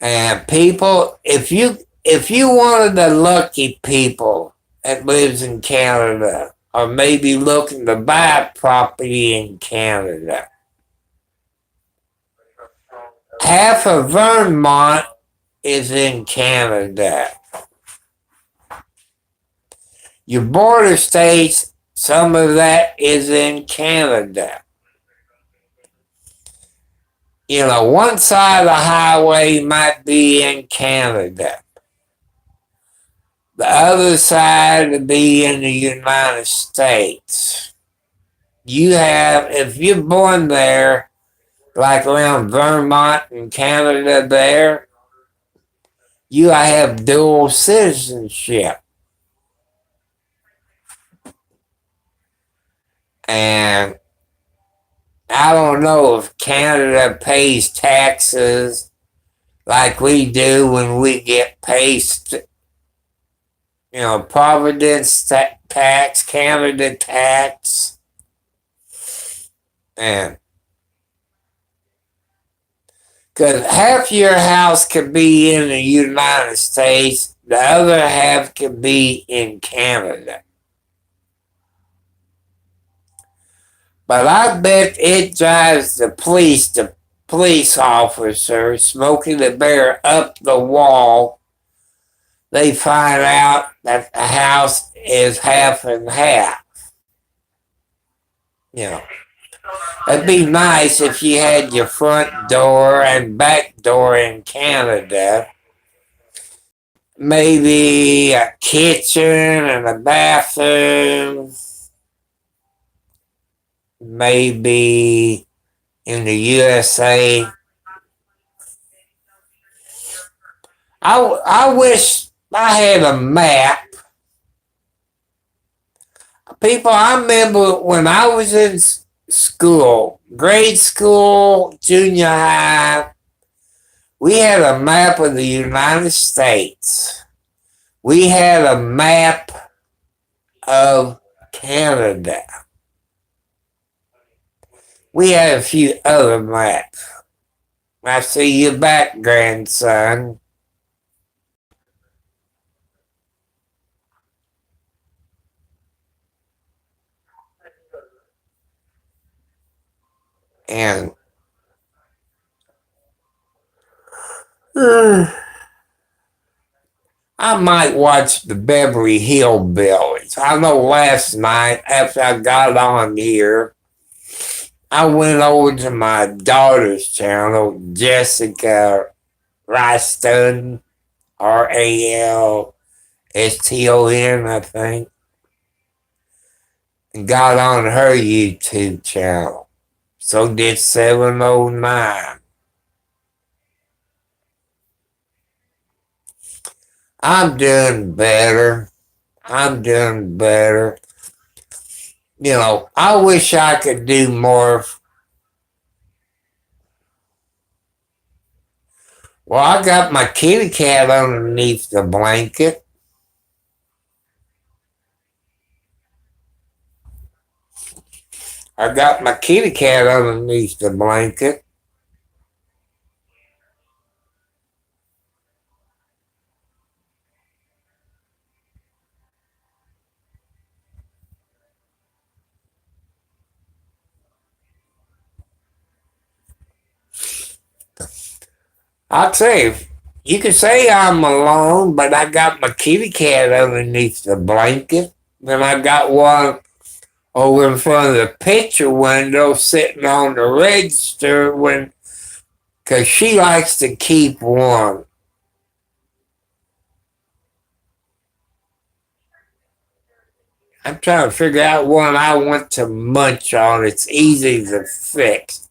And people, if you one of the lucky people that lives in Canada, or maybe looking to buy property in Canada, half of Vermont is in Canada. Your border states, some of that is in Canada. You know, one side of the highway might be in Canada. The other side would be in the United States. You have, if you're born there, like around Vermont and Canada there, you have dual citizenship. And I don't know if Canada pays taxes like we do when we get paid, Providence tax, Canada tax. And because half your house could be in the United States, the other half could be in Canada. But I bet it drives the police officer, Smokey the Bear, up the wall. They find out that the house is half and half. You know, it'd be nice if you had your front door and back door in Canada. Maybe a kitchen and a bathroom. Maybe in the USA. I wish I had a map. People, I remember when I was in school, grade school, junior high, we had a map of the United States. We had a map of Canada. We had a few other maps. I see you back, grandson. And I I might watch the Beverly Hillbillies. I know last night after I got on here, I went over to my daughter's channel, Jessica Raston, Ralston, I think, and got on her YouTube channel. So did 709. I'm doing better. I'm doing better. You know, I wish I could do more. Well, I got my kitty cat underneath the blanket. I got my kitty cat underneath the blanket. I'll say, you can say I'm alone, but I got my kitty cat underneath the blanket. Then I got one over in front of the picture window sitting on the register because she likes to keep warm. I'm trying to figure out one I want to munch on. It's easy to fix.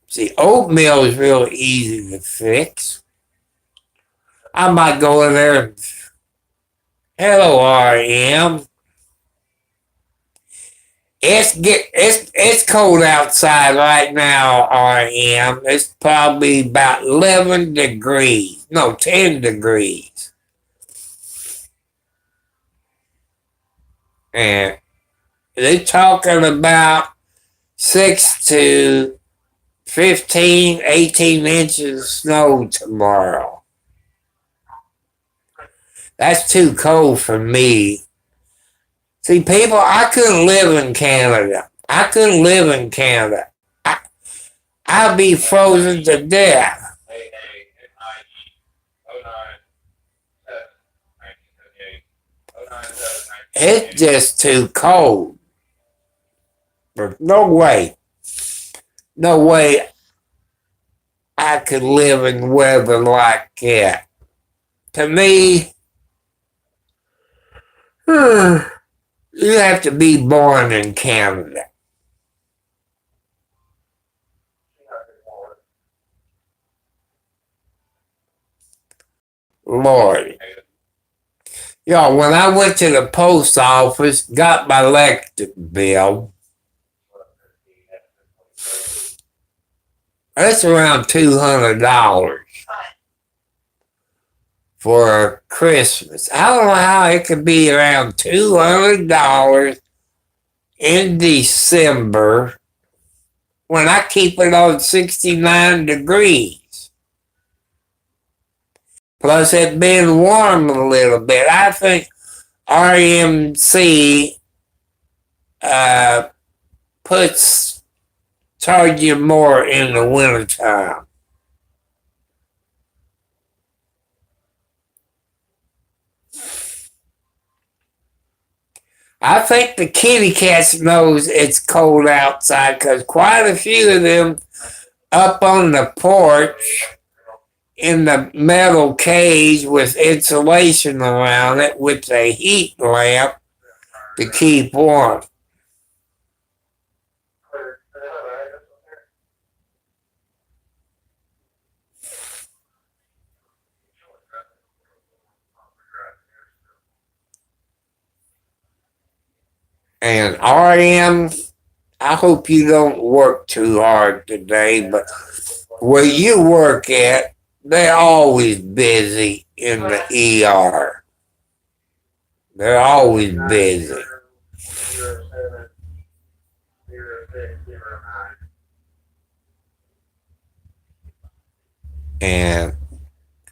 See, oatmeal is real easy to fix. I might go in there and, hello, RM. It's cold outside right now, RM. It's probably about 11 degrees. No, 10 degrees. And they're talking about 6 to 15, 18 inches of snow tomorrow. That's too cold for me. See, people, I couldn't live in Canada. I couldn't live in Canada. I'd be frozen to death. It's just too cold. There's no way I could live in weather like that. To me, you have to be born in Canada. Lord. Yo, when I went to the post office, got my electric bill, that's around $200 for Christmas. I don't know how it could be around $200 in December when I keep it on 69 degrees. Plus, it's been warm a little bit. I think RMC charge you more in the wintertime. I think the kitty cats knows it's cold outside because quite a few of them up on the porch in the metal cage with insulation around it with a heat lamp to keep warm. And RM, I hope you don't work too hard today, but where you work at, they're always busy in the ER. They're always busy. And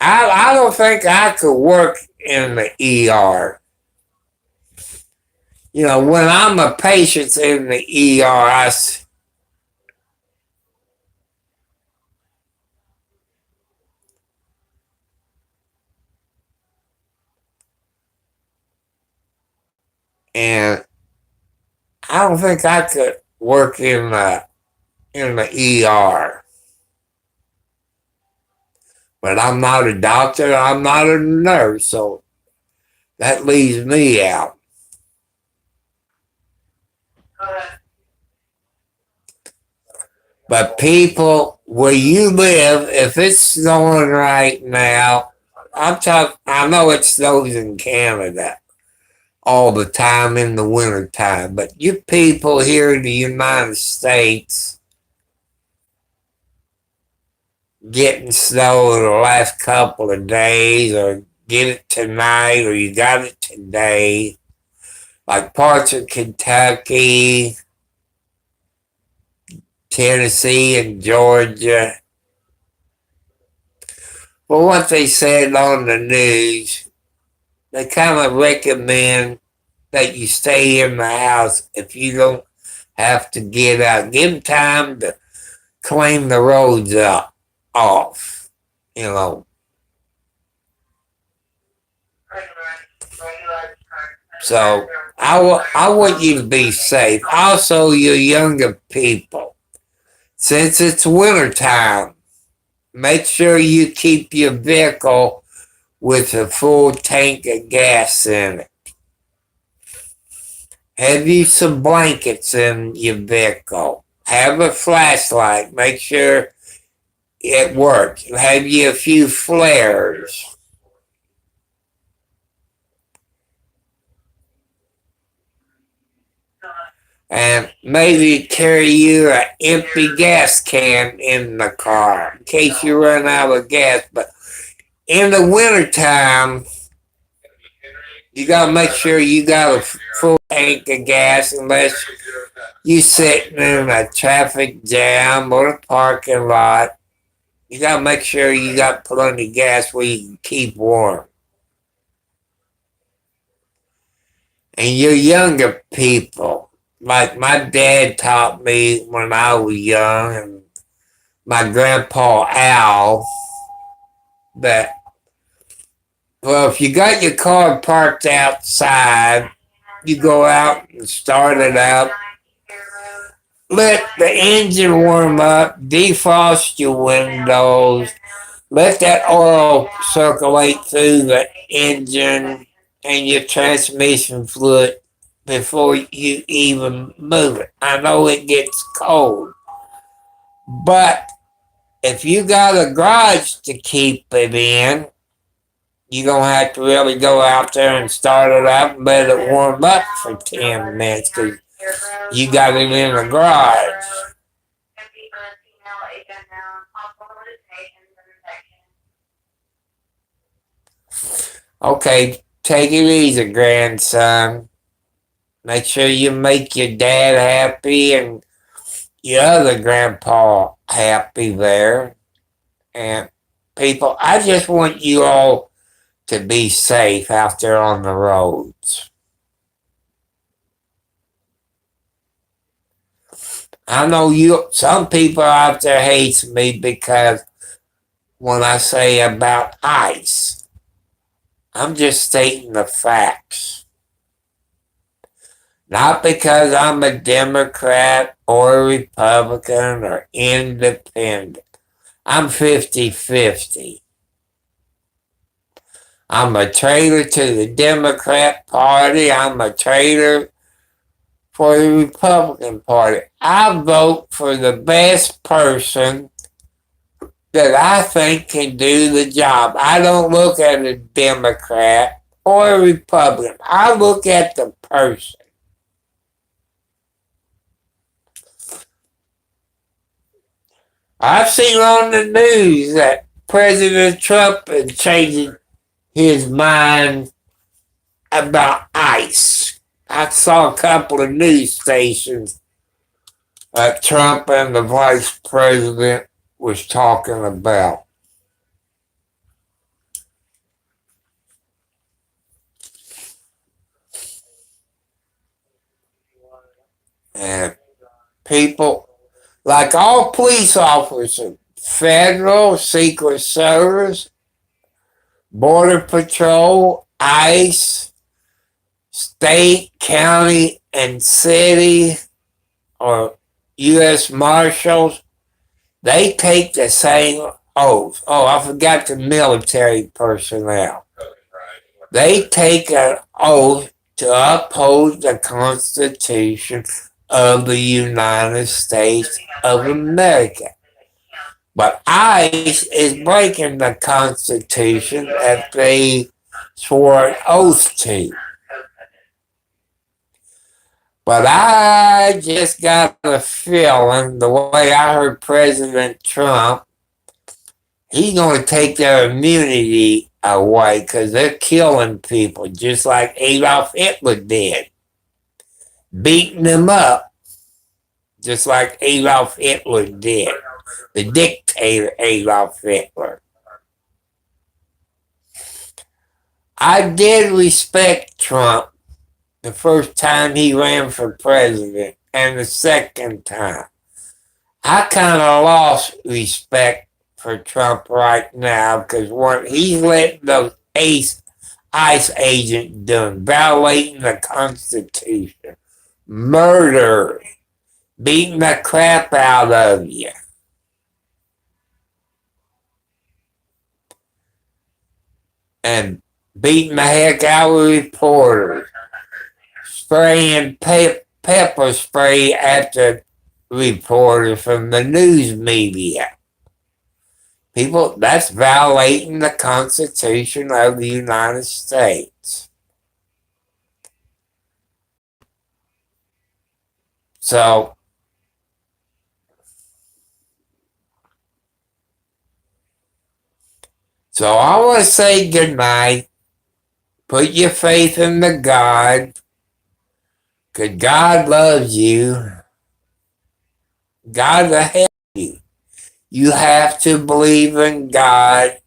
I don't think I could work in the ER. You know, when I'm a patient in the ER, And I don't think I could work in the ER. But I'm not a doctor, I'm not a nurse, so that leaves me out. But people, where you live, if it's snowing right now, I know it snows in Canada all the time in the wintertime, but you people here in the United States getting snow in the last couple of days, or get it tonight, or you got it today, like parts of Kentucky, Tennessee, and Georgia. Well, what they said on the news, they kind of recommend that you stay in the house if you don't have to get out. Give them time to clean the roads up off, you know. So I want you to be safe. Also, you younger people, since it's wintertime, make sure you keep your vehicle with a full tank of gas in it. Have you some blankets in your vehicle. Have a flashlight. Make sure it works. Have you a few flares. And maybe carry you an empty gas can in the car in case you run out of gas. But in the wintertime, you gotta make sure you got a full tank of gas unless you sitting in a traffic jam or a parking lot. You gotta make sure you got plenty of gas where you can keep warm. And your younger people, like my dad taught me when I was young, and my grandpa Al, that, well, if you got your car parked outside, you go out and start it up. Let the engine warm up, defrost your windows, let that oil circulate through the engine and your transmission fluid before you even move it. I know it gets cold, but if you got a garage to keep it in, you're going to have to really go out there and start it up and let it warm up for 10 minutes because you got it in the garage. Okay, take it easy, grandson. Make sure you make your dad happy and your other grandpa happy there. And people, I just want you all to be safe out there on the roads. I know some people out there hates me because when I say about ICE, I'm just stating the facts. Not because I'm a Democrat or a Republican or independent. I'm 50-50. I'm a traitor to the Democrat Party. I'm a traitor for the Republican Party. I vote for the best person that I think can do the job. I don't look at a Democrat or a Republican. I look at the person. I've seen on the news that President Trump is changing his mind about ICE. I saw a couple of news stations that Trump and the vice president was talking about. And people, like all police officers, federal, Secret Service, Border Patrol, ICE, state, county, and city or U.S. Marshals, they take the same oath. Oh, I forgot the military personnel. They take an oath to uphold the Constitution of the United States of America. But ICE is breaking the Constitution that they swore an oath to. But I just got a feeling, the way I heard President Trump, he's going to take their immunity away because they're killing people just like Adolf Hitler did. Beating them up just like Adolf Hitler did. The dictator Adolf Hitler. I did respect Trump the first time he ran for president and the second time. I kind of lost respect for Trump right now because he's letting those ICE agents doing, violating the Constitution, murder, beating the crap out of you. And beating the heck out of reporters, spraying pepper spray at the reporters from the news media. People, that's violating the Constitution of the United States. So, I want to say good night. Put your faith in the God. Because God loves you. God will help you. You have to believe in God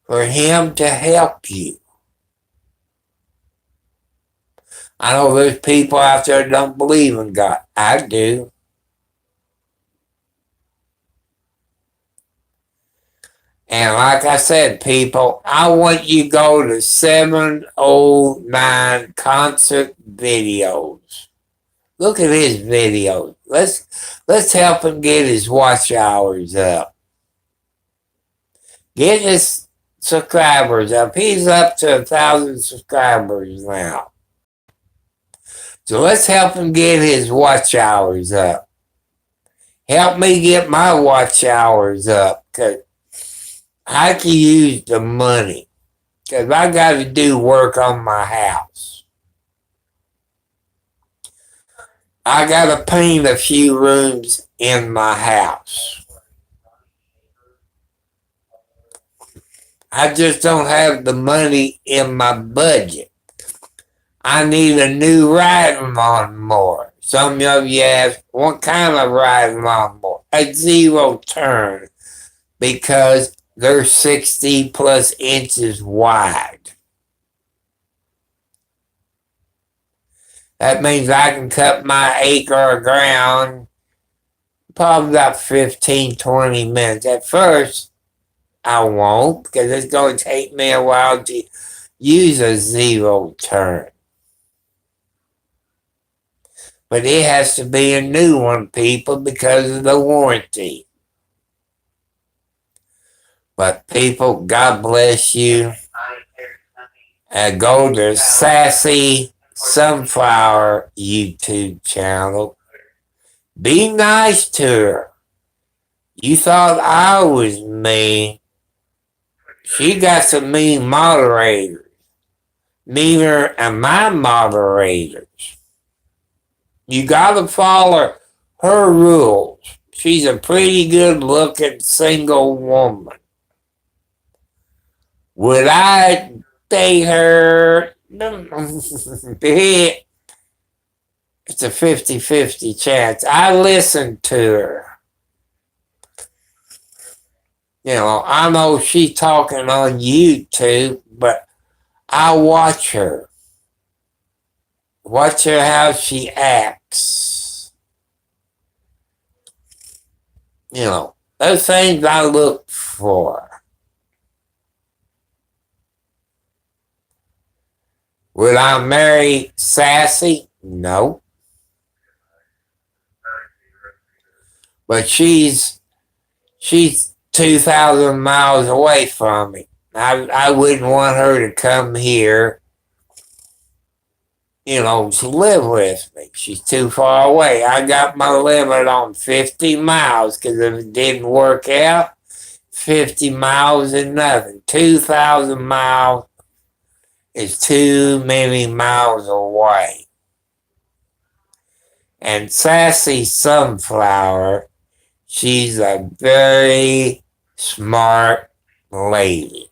for Him to help you. I know there's people out there that don't believe in God. I do. And like I said, people, I want you to go to 709 Concert Videos. Look at his videos. Let's help him get his watch hours up. Get his subscribers up. He's up to 1,000 subscribers now. So let's help him get his watch hours up. Help me get my watch hours up, because I can use the money, because I got to do work on my house. I got to paint a few rooms in my house. I just don't have the money in my budget. I need a new riding lawnmower. Some of you ask, what kind of riding lawnmower? A zero turn, because they're 60 plus inches wide. That means I can cut my acre of ground probably about 15, 20 minutes. At first, I won't, because it's going to take me a while to use a zero turn. But it has to be a new one, people, because of the warranty. But people, God bless you. Go to Sassy Sunflower YouTube channel. Be nice to her. You thought I was mean. She got some mean moderators. Meaner than my moderators. You gotta follow her rules. She's a pretty good looking single woman. Would I date her? It's a 50-50 chance. I listen to her. You know, I know she's talking on YouTube, but I watch her. Watch her how she acts. You know, those things I look for. Would I marry Sassy? No. But she's 2,000 miles away from me. I wouldn't want her to come here, to live with me. She's too far away. I got my limit on 50 miles because if it didn't work out, 50 miles is nothing. 2,000 miles is too many miles away. And Sassy Sunflower, she's a very smart lady.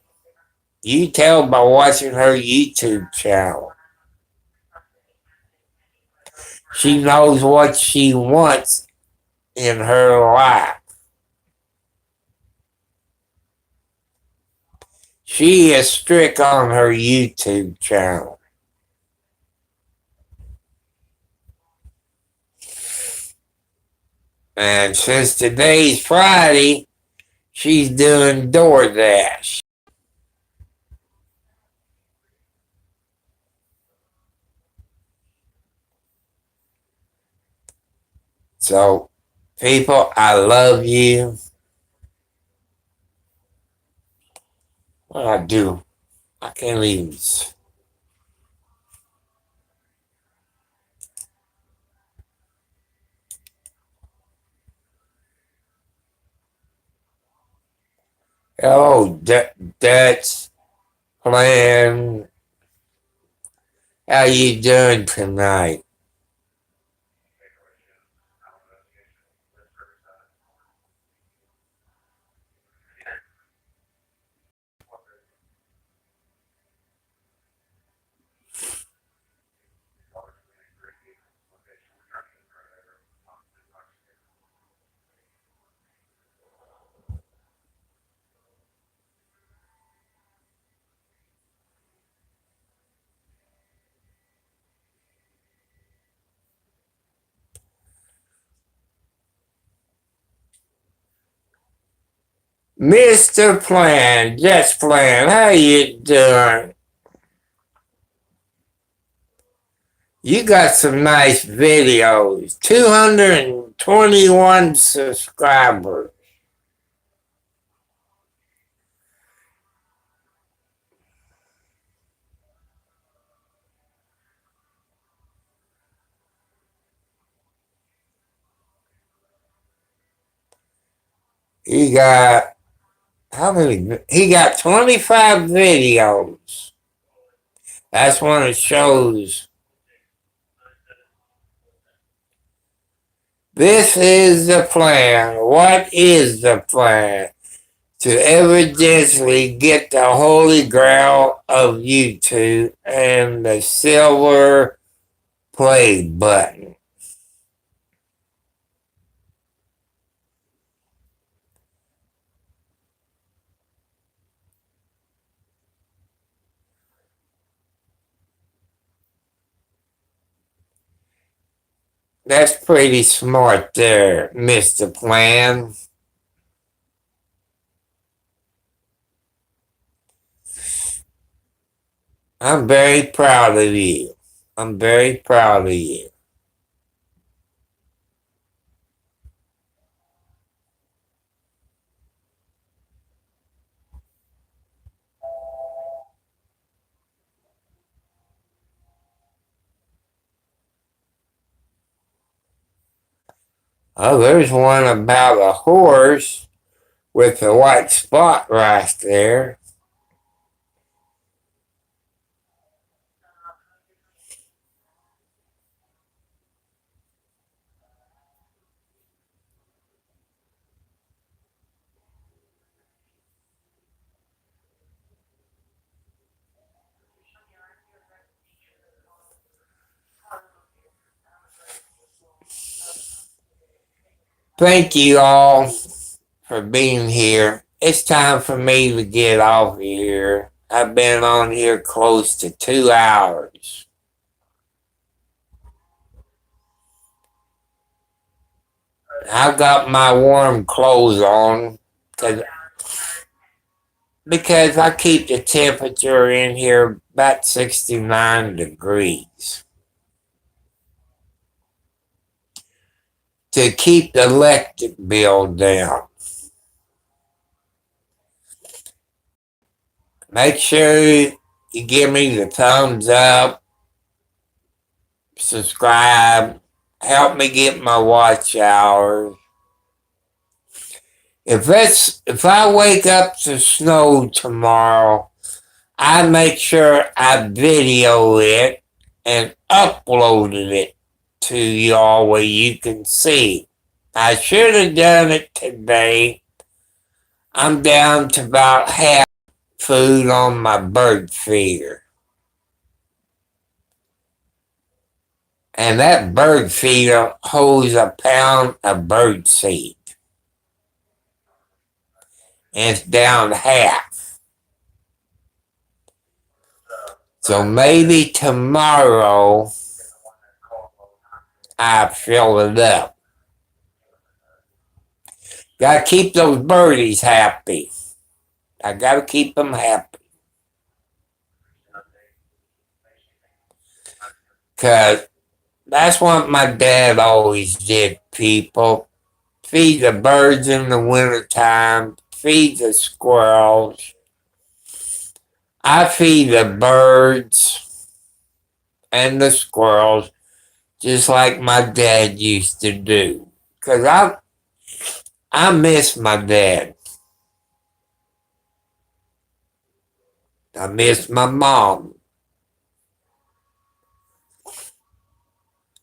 You tell by watching her YouTube channel. She knows what she wants in her life. She is strict on her YouTube channel. And since today's Friday, she's doing DoorDash. So, people, I love you. What I do? I can't even. Oh, that's plan. How you doing tonight? Mr. Plan, Just Plan, how you doing? You got some nice videos. 221 subscribers. He got how many? He got 25 videos. That's one it shows. This is the plan. What is the plan? To evidently get the holy grail of YouTube and the silver play button. That's pretty smart there, Mr. Plan. I'm very proud of you. I'm very proud of you. Oh, there's one about a horse with a white spot right there. Thank you all for being here. It's time for me to get off here. I've been on here close to 2 hours. I've got my warm clothes on because I keep the temperature in here about 69 degrees. To keep the electric bill down. Make sure you give me the thumbs up, subscribe, help me get my watch hours. If I wake up to snow tomorrow, I make sure I video it and uploaded it to y'all where you can see. I should have done it today. I'm down to about half food on my bird feeder. And that bird feeder holds a pound of bird seed. And it's down half. So maybe tomorrow I fill it up. Gotta keep those birdies happy. I gotta keep them happy. Because that's what my dad always did, people. Feed the birds in the wintertime, feed the squirrels. I feed the birds and the squirrels just like my dad used to do. Because I miss my dad. I miss my mom.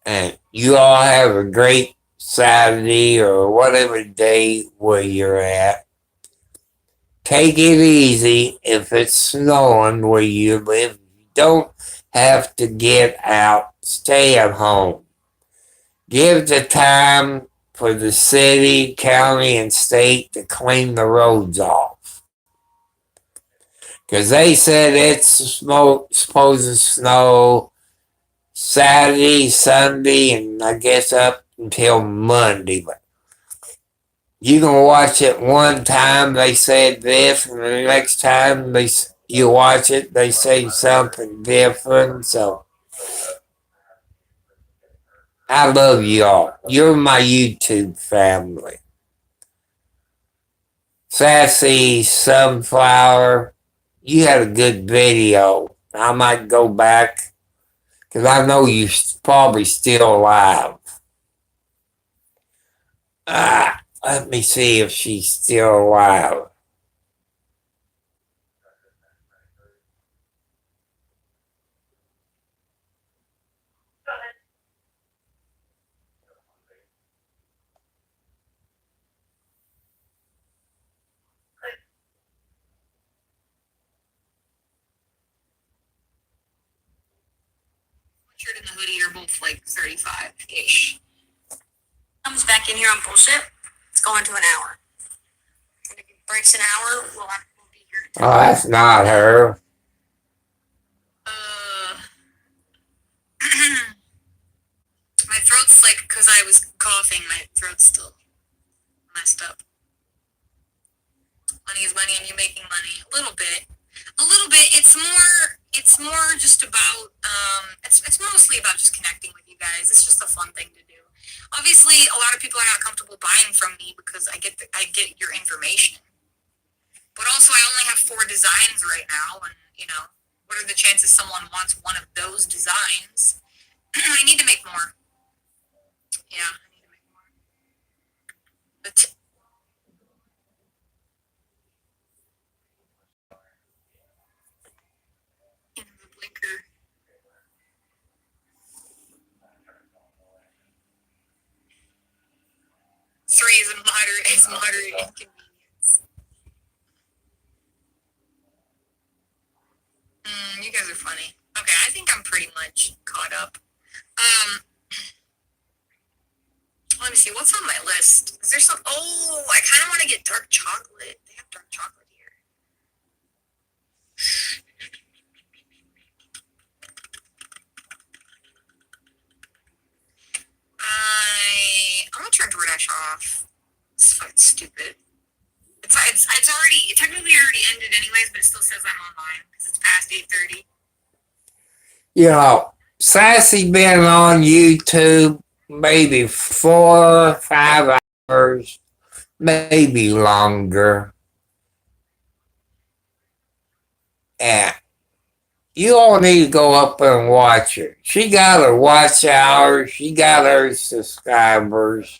And you all have a great Saturday or whatever day where you're at. Take it easy if it's snowing where you live. You don't have to get out. Stay at home. Give the time for the city, county, and state to clean the roads off. Because they said it's supposed to snow Saturday, Sunday, and I guess up until Monday. But you can watch it one time, they said this, and the next time you watch it, they say something different. So I love y'all. You're my YouTube family. Sassy Sunflower, you had a good video. I might go back because I know you're probably still alive. Let me see if she's still alive. Shirt and the hoodie are both like 35-ish. Comes back in here on bullshit. It's going to an hour. And if it breaks an hour, we'll be here. Oh, that's not her. My throat's like, because I was coughing, my throat's still messed up. Money is money and you making money. A little bit. It's more just about, it's mostly about just connecting with you guys. It's just a fun thing to do. Obviously, a lot of people are not comfortable buying from me because I get your information. But also, I only have 4 designs right now, and, what are the chances someone wants one of those designs? I need to make more. Yeah, I need to make more. But in the blinker. Three is moderate inconvenience. You guys are funny. Okay, I think I'm pretty much caught up. Let me see, what's on my list? Is there some, I kind of want to get dark chocolate. They have dark chocolate here. I'm gonna turn DoorDash off. It's fucking stupid. It's technically already ended anyways, but it still says I'm online because it's past 8:30. You know, Sassy been on YouTube maybe 4 or 5 hours, maybe longer. And you all need to go up and watch her. She got her watch hours, she got her subscribers.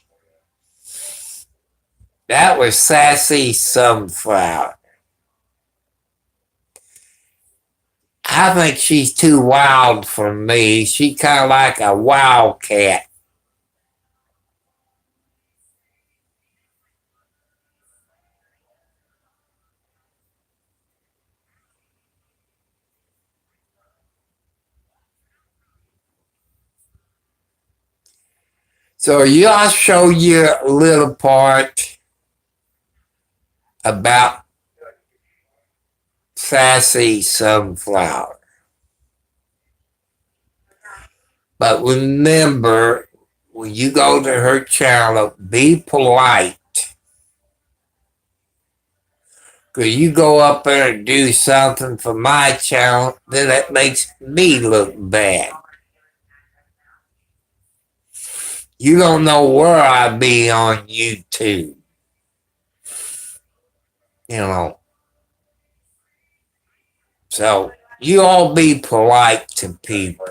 That was Sassy Sunflower. I think she's too wild for me. She's kind of like a wildcat. So I'll show you a little part about Sassy Sunflower. But remember, when you go to her channel, be polite. Because you go up there and do something for my channel, then that makes me look bad. You don't know where I be on YouTube. You know. So you all be polite to people.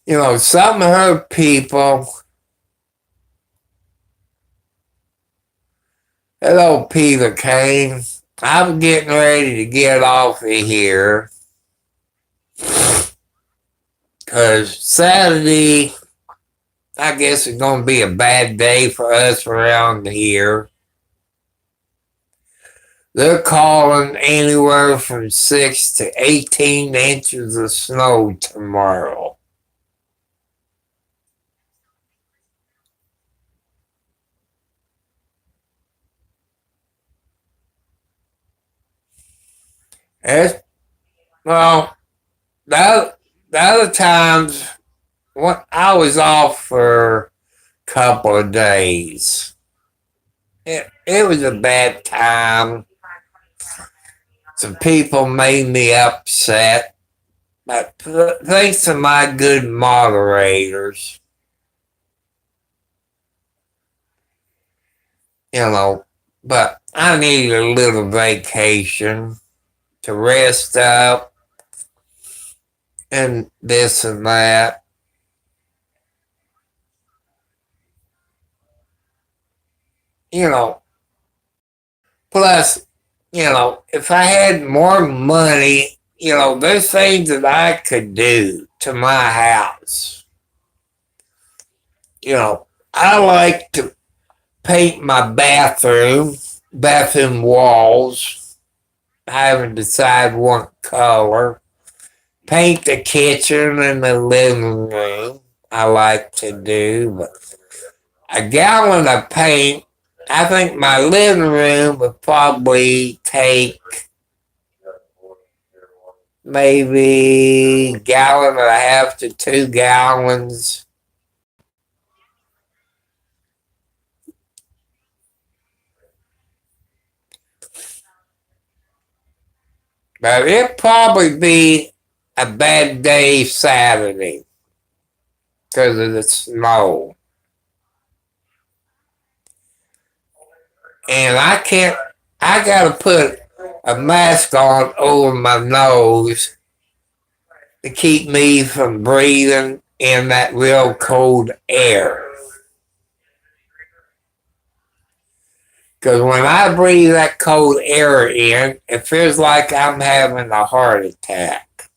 You know, some of her people, hello, Peter Kane. I'm getting ready to get off of here. Because Saturday, I guess it's going to be a bad day for us around here. They're calling anywhere from 6 to 18 inches of snow tomorrow. Well, the other times, I was off for a couple of days. It was a bad time. Some people made me upset. But thanks to my good moderators, you know, but I need a little vacation to rest up and this and that. You know, plus, you know, if I had more money, you know, there's things that I could do to my house. You know, I like to paint my bathroom walls. I haven't decided what color. Paint the kitchen and the living room. I like to do, but a gallon of paint, I think my living room would probably take maybe a gallon and a half to 2 gallons. But it'd probably be a bad day Saturday because of the snow. And I gotta put a mask on over my nose to keep me from breathing in that real cold air. Because when I breathe that cold air in, it feels like I'm having a heart attack.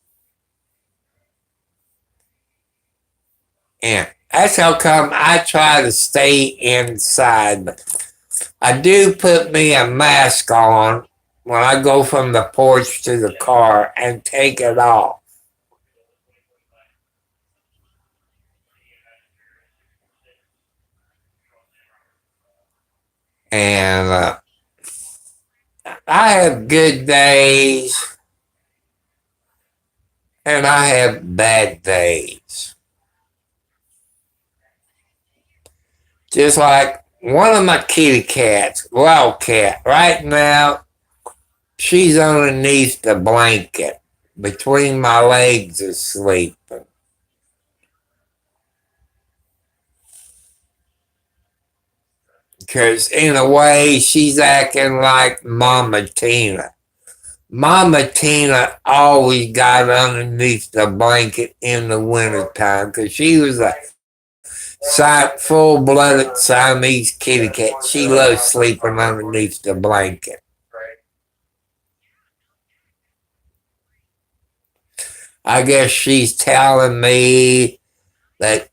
And that's how come I try to stay inside. But I do put me a mask on when I go from the porch to the car and take it off. And I have good days and I have bad days. Just like one of my kitty cats, Wildcat, right now, she's underneath the blanket between my legs asleep. Because in a way, she's acting like Mama Tina. Mama Tina always got underneath the blanket in the wintertime because she was a full-blooded Siamese kitty cat. She loves sleeping underneath the blanket. I guess she's telling me that,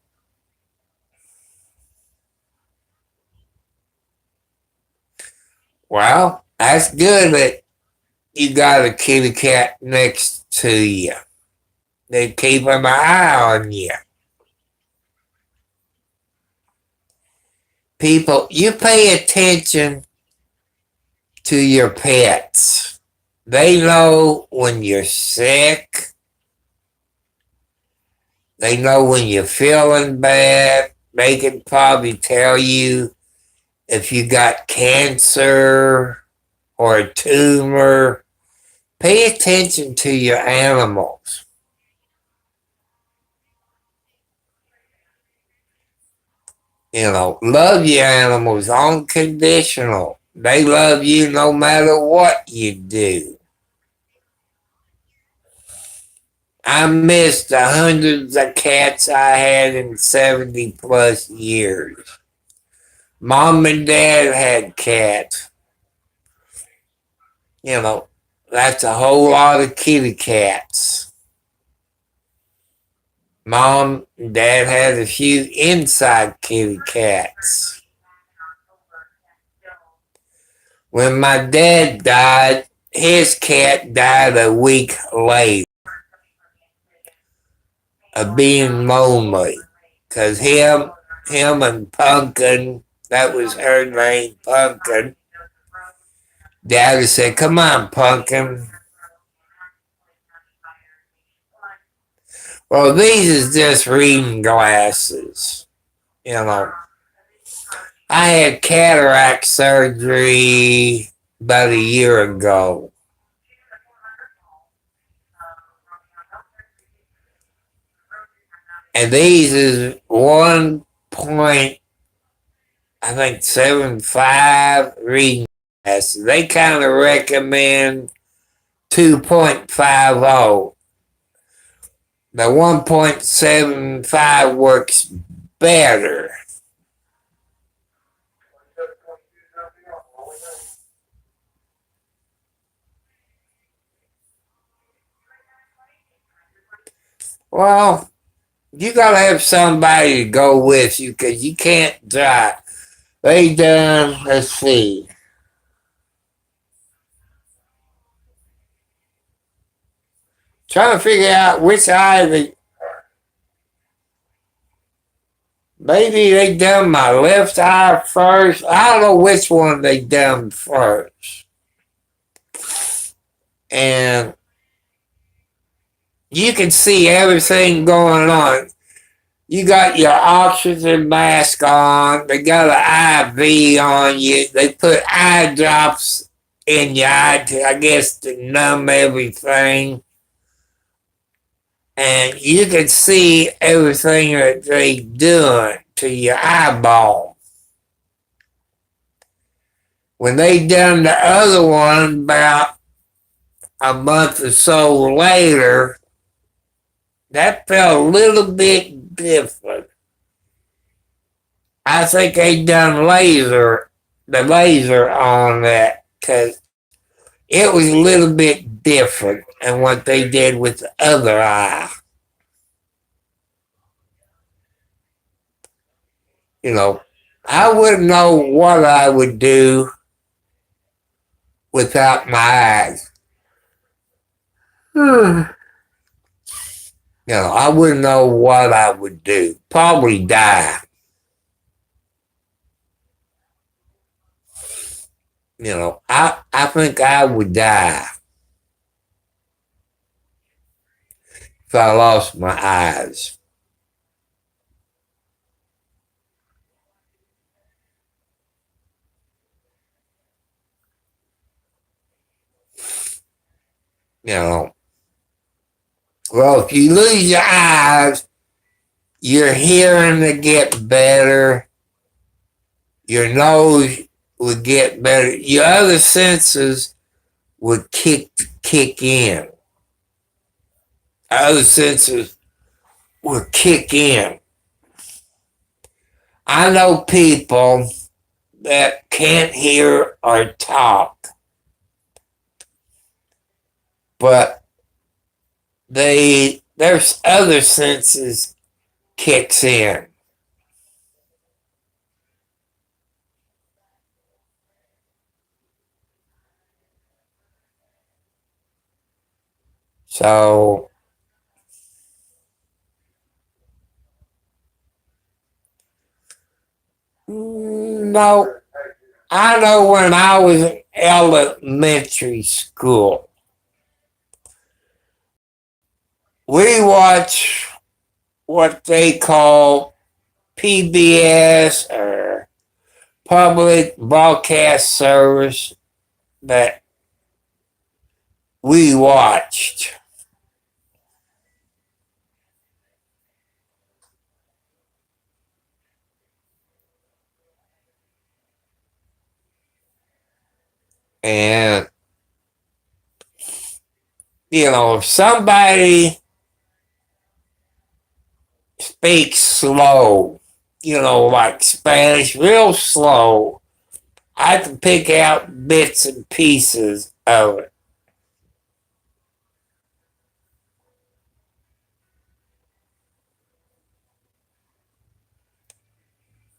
well, that's good that you got a kitty cat next to you. They're keeping an eye on you. People, you pay attention to your pets. They know when you're sick. They know when you're feeling bad. They can probably tell you if you got cancer or a tumor. Pay attention to your animals. Love your animals unconditional. They love you no matter what you do. I missed the hundreds of cats I had in 70 plus years. Mom and Dad had cats. That's a whole lot of kitty cats. Mom and Dad had a few inside kitty cats. When my dad died, his cat died a week later of being lonely. Because him and Pumpkin, that was her name, Pumpkin, Daddy said, come on, Pumpkin. Well, these is just reading glasses. I had cataract surgery about a year ago. And these is 1.75 reading glasses. They kind of recommend 2.50. The 1.75 works better. Well, you gotta have somebody to go with you because you can't drive. They done, let's see. Trying to figure out which eye maybe they done my left eye first. I don't know which one they done first. And you can see everything going on. You got your oxygen mask on. They got an IV on you. They put eye drops in your eye I guess, to numb everything. And you can see everything that they doing to your eyeball. When they done the other one about a month or so later, that felt a little bit different. I think they done the laser on that because it was a little bit different than what they did with the other eye. I wouldn't know what I would do without my eyes. I wouldn't know what I would do. Probably die. I think I would die. if I lost my eyes. You know, well, if you lose your eyes, your hearing will get better, your nose would get better, your other senses would kick in. Other senses would kick in. I know people that can't hear or talk, but there's other senses kicks in. So no, I know when I was in elementary school, we watched what they call PBS or public broadcast service that we watched. And, if somebody speaks slow, like Spanish, real slow, I can pick out bits and pieces of it.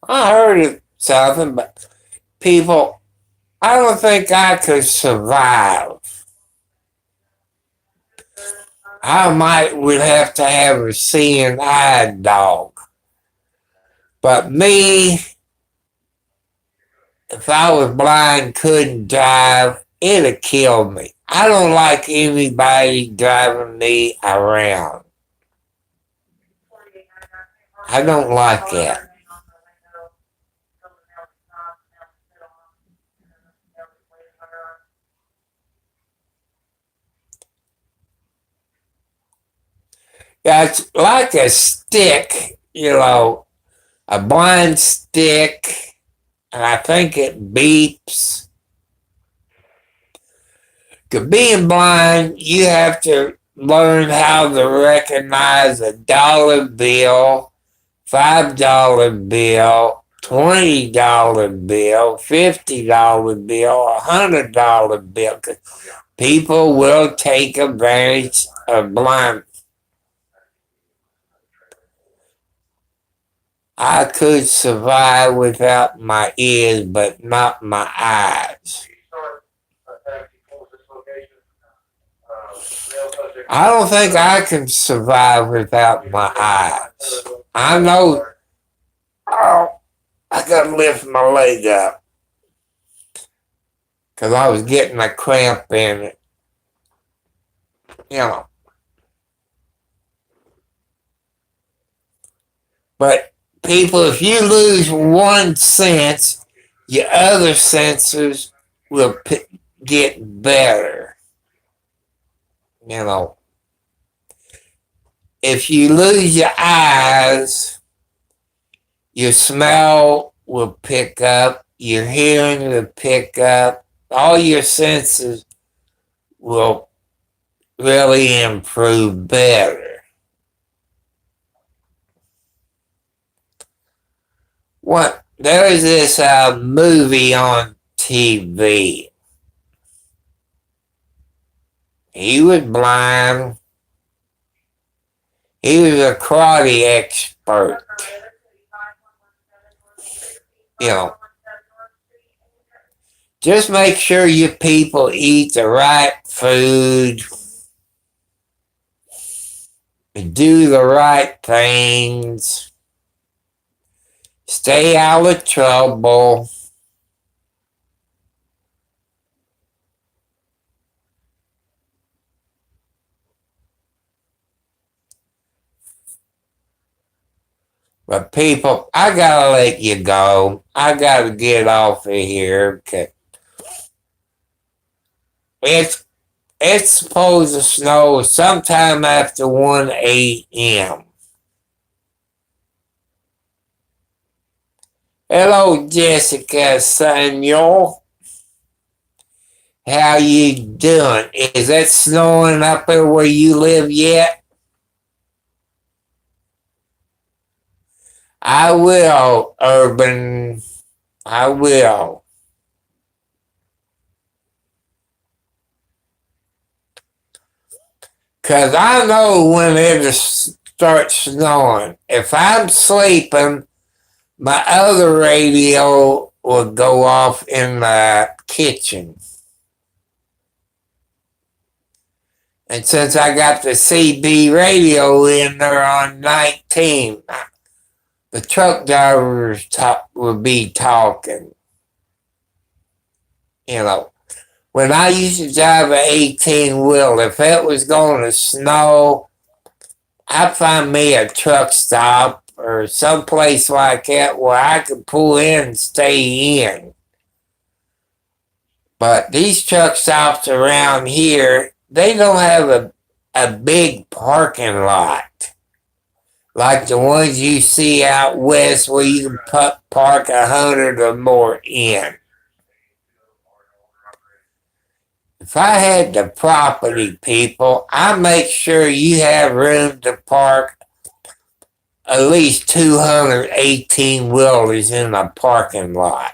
I heard of something, but people, I don't think I could survive. Would have to have a seeing eye dog. But me, if I was blind, couldn't drive, it'd kill me. I don't like anybody driving me around. I don't like that. Yeah, it's like a stick, a blind stick, and I think it beeps. Because being blind, you have to learn how to recognize a dollar bill, $5 bill, $20 bill, $50 bill, $100 bill. People will take advantage of blind. I could survive without my ears, but not my eyes. I don't think I can survive without my eyes. I know. Oh, I gotta lift my leg up because I was getting a cramp in it. You know. But people, if you lose one sense, your other senses will get better. If you lose your eyes, your smell will pick up, your hearing will pick up, all your senses will really improve better. What there is this movie on TV. He was blind. He was a karate expert. Just make sure you people eat the right food, do the right things, stay out of trouble. But people, I gotta let you go. I gotta get off of here. 'Cause it's it's supposed to snow sometime after 1 a.m. Hello, Jessica Senor. How you doing? Is it snowing up there where you live yet? I will, Urban. I will. Because I know when it starts snowing. If I'm sleeping, my other radio will go off in the kitchen. And since I got the CB radio in there on 19, the truck drivers will be talking. You know, when I used to drive an 18 wheel, if it was going to snow, I'd find me a truck stop or someplace like that where I could pull in and stay in. But these truck stops around here, they don't have a big parking lot like the ones you see out west where you can park 100 or more in. If I had the property, people, I make sure you have room to park at least 218 wheelers in a parking lot.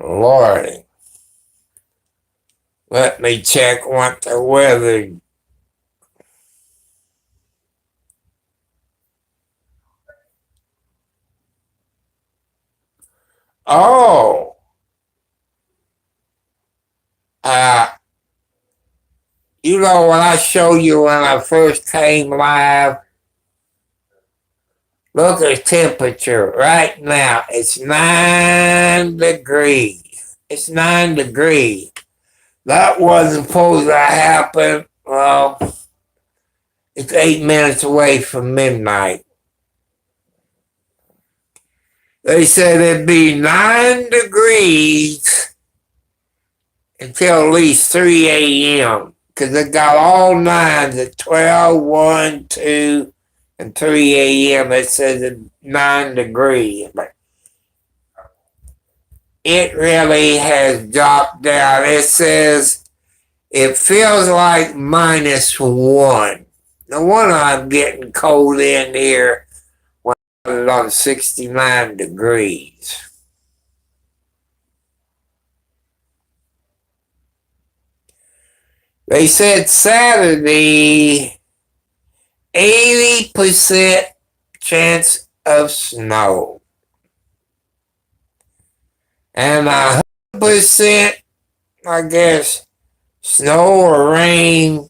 Lordy. Let me check what the weather. Oh. Uh, you know when I showed you when I first came live? Look at the temperature right now. It's 9 degrees. It's 9 degrees. That wasn't supposed to happen. Well, it's 8 minutes away from midnight. They said it'd be 9 degrees until at least 3 a.m. Because it got all nines at 12, 1, 2, and 3 a.m. It says it's 9 degrees. But it really has dropped down. It says it feels like -1. No wonder I'm getting cold in here when it's on 69 degrees. They said Saturday, 80% chance of snow. And 100%, I guess, snow or rain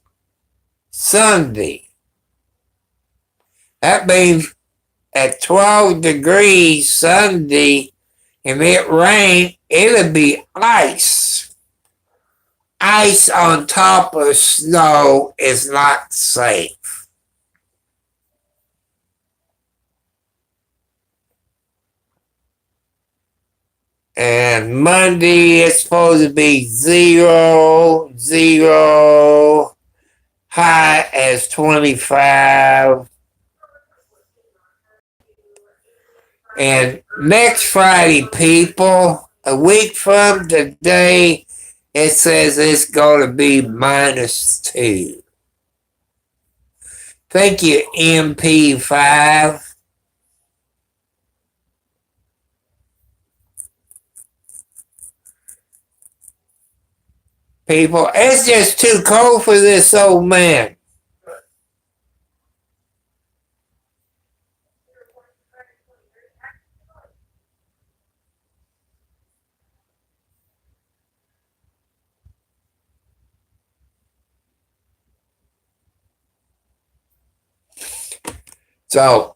Sunday. That means at 12 degrees Sunday, if it rained, it'll be ice. Ice on top of snow is not safe. And Monday it's supposed to be 0, 0, high as 25. And next Friday, people, a week from today, it says it's going to be -2. Thank you, MP5. People, it's just too cold for this old man. So,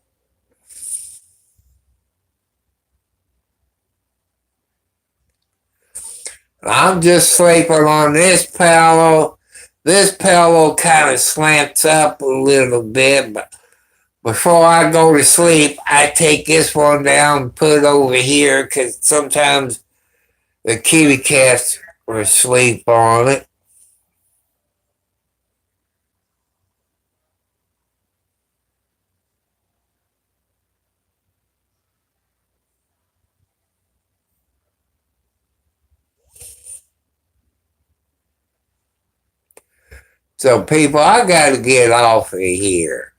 I'm just sleeping on this pillow. This pillow kind of slants up a little bit, but before I go to sleep, I take this one down and put it over here because sometimes the kitty cats will sleep on it. So, people, I got to get off of here.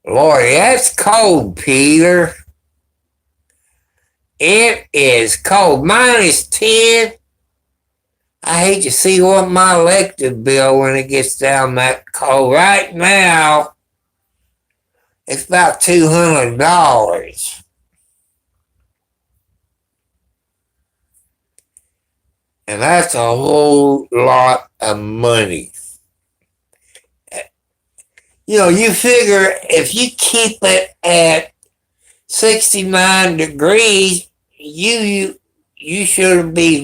Lord, that's cold, Peter. It is cold. -10. I hate to see what my electric bill when it gets down that cold. Right now, it's about $200. And that's a whole lot of money. You know, you figure if you keep it at 69 degrees, you shouldn't be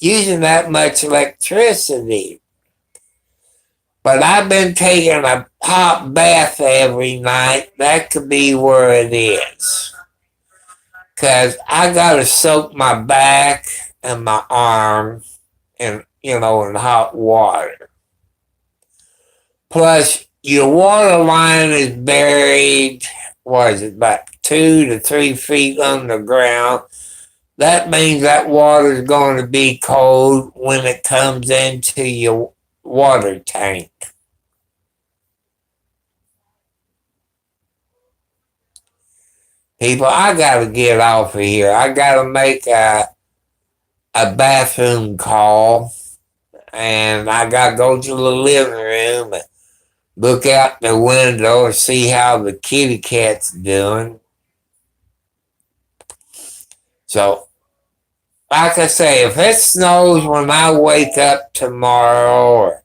using that much electricity. But I've been taking a hot bath every night. That could be where it is. Because I got to soak my back and my arm in hot water. Plus, your water line is buried, what is it, about 2 to 3 feet underground. That means that water is going to be cold when it comes into your water tank. People, I got to get off of here. I got to make a bathroom call, and I got to go to the living room and look out the window and see how the kitty cat's doing. So, like I say, if it snows when I wake up tomorrow or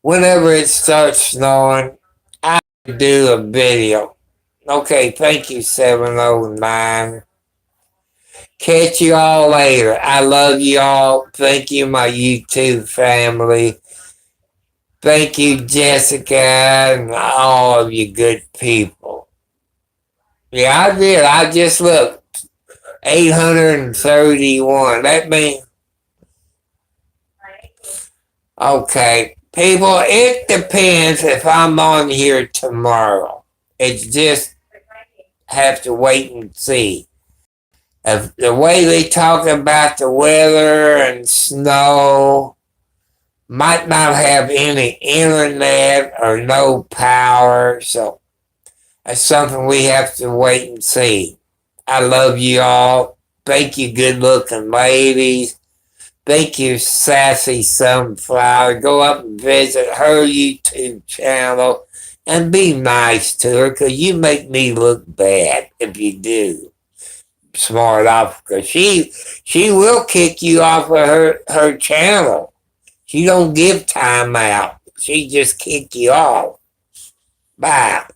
whenever it starts snowing, I'll do a video. Okay, thank you, 709. Catch you all later. I love you all. Thank you, my YouTube family. Thank you, Jessica, and all of you good people. Yeah, I did. I just looked. 831. That means. Okay. People, it depends if I'm on here tomorrow. It's just have to wait and see. If the way they talk about the weather and snow, might not have any internet or no power, so that's something we have to wait and see. I love you all. Thank you, good looking ladies. Thank you, Sassy Sunflower. Go up and visit her YouTube channel and be nice to her because you make me look bad if you do. Smart off because she will kick you off of her channel. She don't give time out. She just kick you off. Bye.